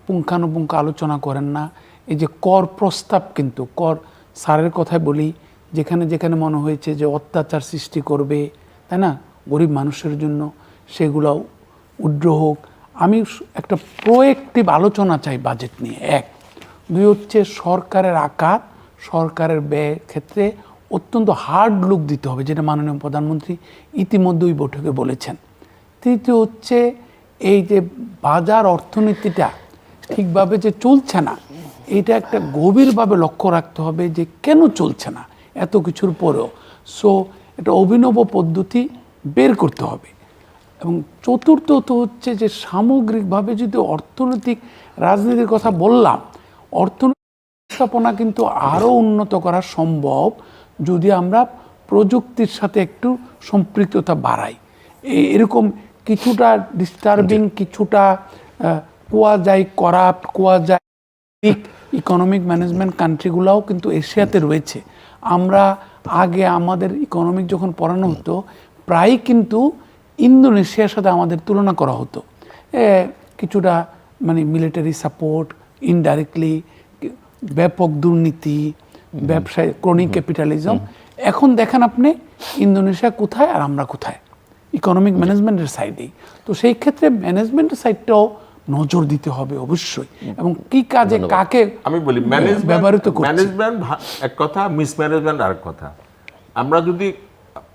পুঙ্খানুপুঙ্খ আলোচনা করেন না। এই যে কর প্রস্তাব, কিন্তু কর স্যারের কথাই বলি, যেখানে যেখানে মনে হয়েছে যে অত্যাচার সৃষ্টি করবে, তাই না, গরিব মানুষের জন্য, সেগুলো উড্র হোক। আমি একটা প্রোয়েক্টিভ আলোচনা চাই বাজেট নিয়ে, 1। 2 হচ্ছে সরকারের আকার, সরকারের ব্যয়ের ক্ষেত্রে অত্যন্ত হার্ড লুক দিতে হবে, যেটা মাননীয় প্রধানমন্ত্রী ইতিমধ্যে ওই বৈঠকে বলেছেন। 3 হচ্ছে এই যে বাজার অর্থনীতিটা ঠিকভাবে যে চলছে না, এইটা একটা গভীরভাবে লক্ষ্য রাখতে হবে যে কেন চলছে না এত কিছুর পরেও। সো এটা অভিনব পদ্ধতি বের করতে হবে। এবং 4th হচ্ছে যে সামগ্রিকভাবে যদি অর্থনৈতিক রাজনীতির কথা বললাম, অর্থনৈতিক ব্যবস্থাপনা কিন্তু আরও উন্নত করা সম্ভব যদি আমরা প্রযুক্তির সাথে একটু সম্পৃক্ততা বাড়াই। এরকম কিছুটা ডিস্টার্বিং, কিছুটা কোয়া যায় করাপ্ট, কোয়া যায় ইকোনমিক ম্যানেজমেন্ট কান্ট্রিগুলোও কিন্তু এশিয়াতে রয়েছে। আমরা আগে আমাদের ইকোনমিক যখন পড়ানো হতো, প্রায় কিন্তু ইন্দোনেশিয়ার সাথে আমাদের তুলনা করা হতো। কিছুটা মানে মিলিটারি সাপোর্ট, ইনডাইরেক্টলি ব্যাপক দুর্নীতি, ব্যবসায় ক্রনিক ক্যাপিটালিজম। এখন দেখেন আপনি ইন্দোনেশিয়া কোথায় আর আমরা কোথায়, ইকোনমিক ম্যানেজমেন্টের সাইডেই। তো সেই ক্ষেত্রে ম্যানেজমেন্টের সাইডটাও নজর দিতে হবে অবশ্যই, এবং কি কাজে কাকে আমি বলি ব্যবহৃত করছি। ম্যানেজমেন্ট এক কথা, মিসম্যানেজমেন্ট আরেক কথা। আমরা যদি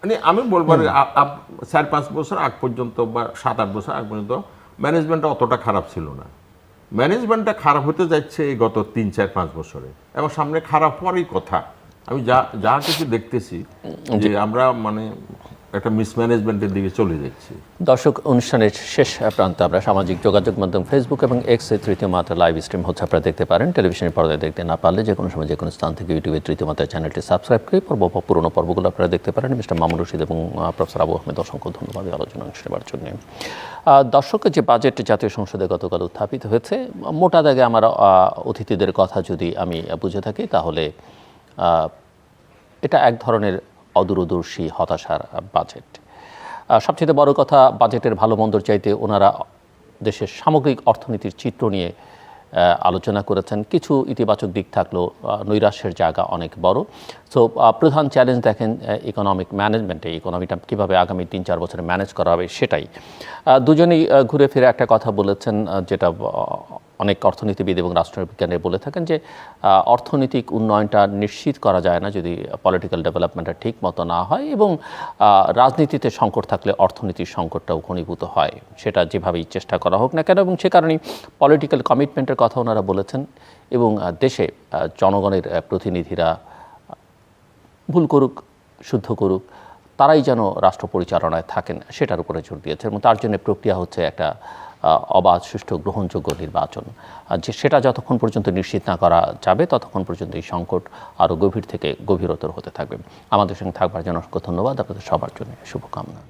মানে আমি বলবো 4-5 বছর আগ পর্যন্ত বা 7-8 বছর আগ পর্যন্ত ম্যানেজমেন্টটা অতটা খারাপ ছিল না। ম্যানেজমেন্টটা খারাপ হতে যাচ্ছে এই গত 3-4-5 বছরে, এবং সামনে খারাপ হওয়ারই কথা। আমি যা কিছু দেখতেছি যে আমরা মানে একটা মিসম্যানেজমেন্টের দিকে চলে যাচ্ছি। দর্শক, অনুষ্ঠানের শেষ প্রান্তে আমরা সামাজিক যোগাযোগ মাধ্যম ফেসবুক এবং এক্সে তৃতীয় মাত্রা লাইভ স্ট্রিম হচ্ছে, আপনারা দেখতে পারেন। টেলিভিশনের পর্দায় দেখতে না পারলে যে কোনো সময় যে কোনো স্থান থেকে ইউটিউবে তৃতীয় মাত্রা চ্যানেলটি সাবস্ক্রাইব করে পুরোনো পর্বগুলো আপনারা দেখতে পারেন। মিস্টার মামুনুর রশিদ এবং প্রফেসর আবু আহমেদ, অসংখ্য ধন্যবাদ আলোচনা অংশ নেওয়ার জন্য। দর্শক, যে বাজেট জাতীয় সংসদে গতকাল উত্থাপিত হয়েছে, মোটা দাগে আমার অতিথিদের কথা যদি আমি বুঝে থাকি, তাহলে এটা এক ধরনের অদূরদর্শী হতাশার বাজেট। সবচেয়ে বড় কথা, বাজেটের ভালো মন্দর চাইতে ওনারা দেশের সামগ্রিক অর্থনীতির চিত্র নিয়ে আলোচনা করেছেন। কিছু ইতিবাচক দিক থাকলেও নৈরাশ্যের জায়গা অনেক বড়। সো প্রধান চ্যালেঞ্জ দেখেন ইকোনমিক ম্যানেজমেন্টে, ইকোনমিটা কীভাবে আগামী 3-4 বছরে ম্যানেজ করা হবে সেটাই। দুজনেই ঘুরে ফিরে একটা কথা বলেছেন, যেটা অনেক অর্থনীতিবিদ এবং রাষ্ট্রবিজ্ঞানী বলে থাকেন, যে অর্থনৈতিক উন্নয়নটা নিশ্চিত করা যায় না যদি পলিটিক্যাল ডেভেলপমেন্টটা ঠিক মতো না হয়, এবং রাজনীতিতে সংকট থাকলে অর্থনীতির সংকটটাও ঘনীভূত হয়, সেটা যেভাবেই চেষ্টা করা হোক না কেন। এবং সে কারণেই পলিটিক্যাল কমিটমেন্টের কথা ওনারা বলেছেন, এবং দেশে জনগণের প্রতিনিধিরা ভুল করুক শুদ্ধ করুক, তারাই যেন রাষ্ট্র পরিচালনায় থাকেন সেটার উপরে জোর দিয়েছে। এবং তার জন্য প্রক্রিয়া হচ্ছে একটা অবাধ, সুষ্ঠু, গ্রহণযোগ্য নির্বাচন। যে সেটা যতক্ষণ পর্যন্ত নিশ্চিত না করা যাবে, ততক্ষণ পর্যন্ত এই সংকট আরও গভীর থেকে গভীরতর হতে থাকবে। আমাদের সঙ্গে থাকবার জন্য অসংখ্য ধন্যবাদ। আপনাদের সবার জন্য শুভকামনা।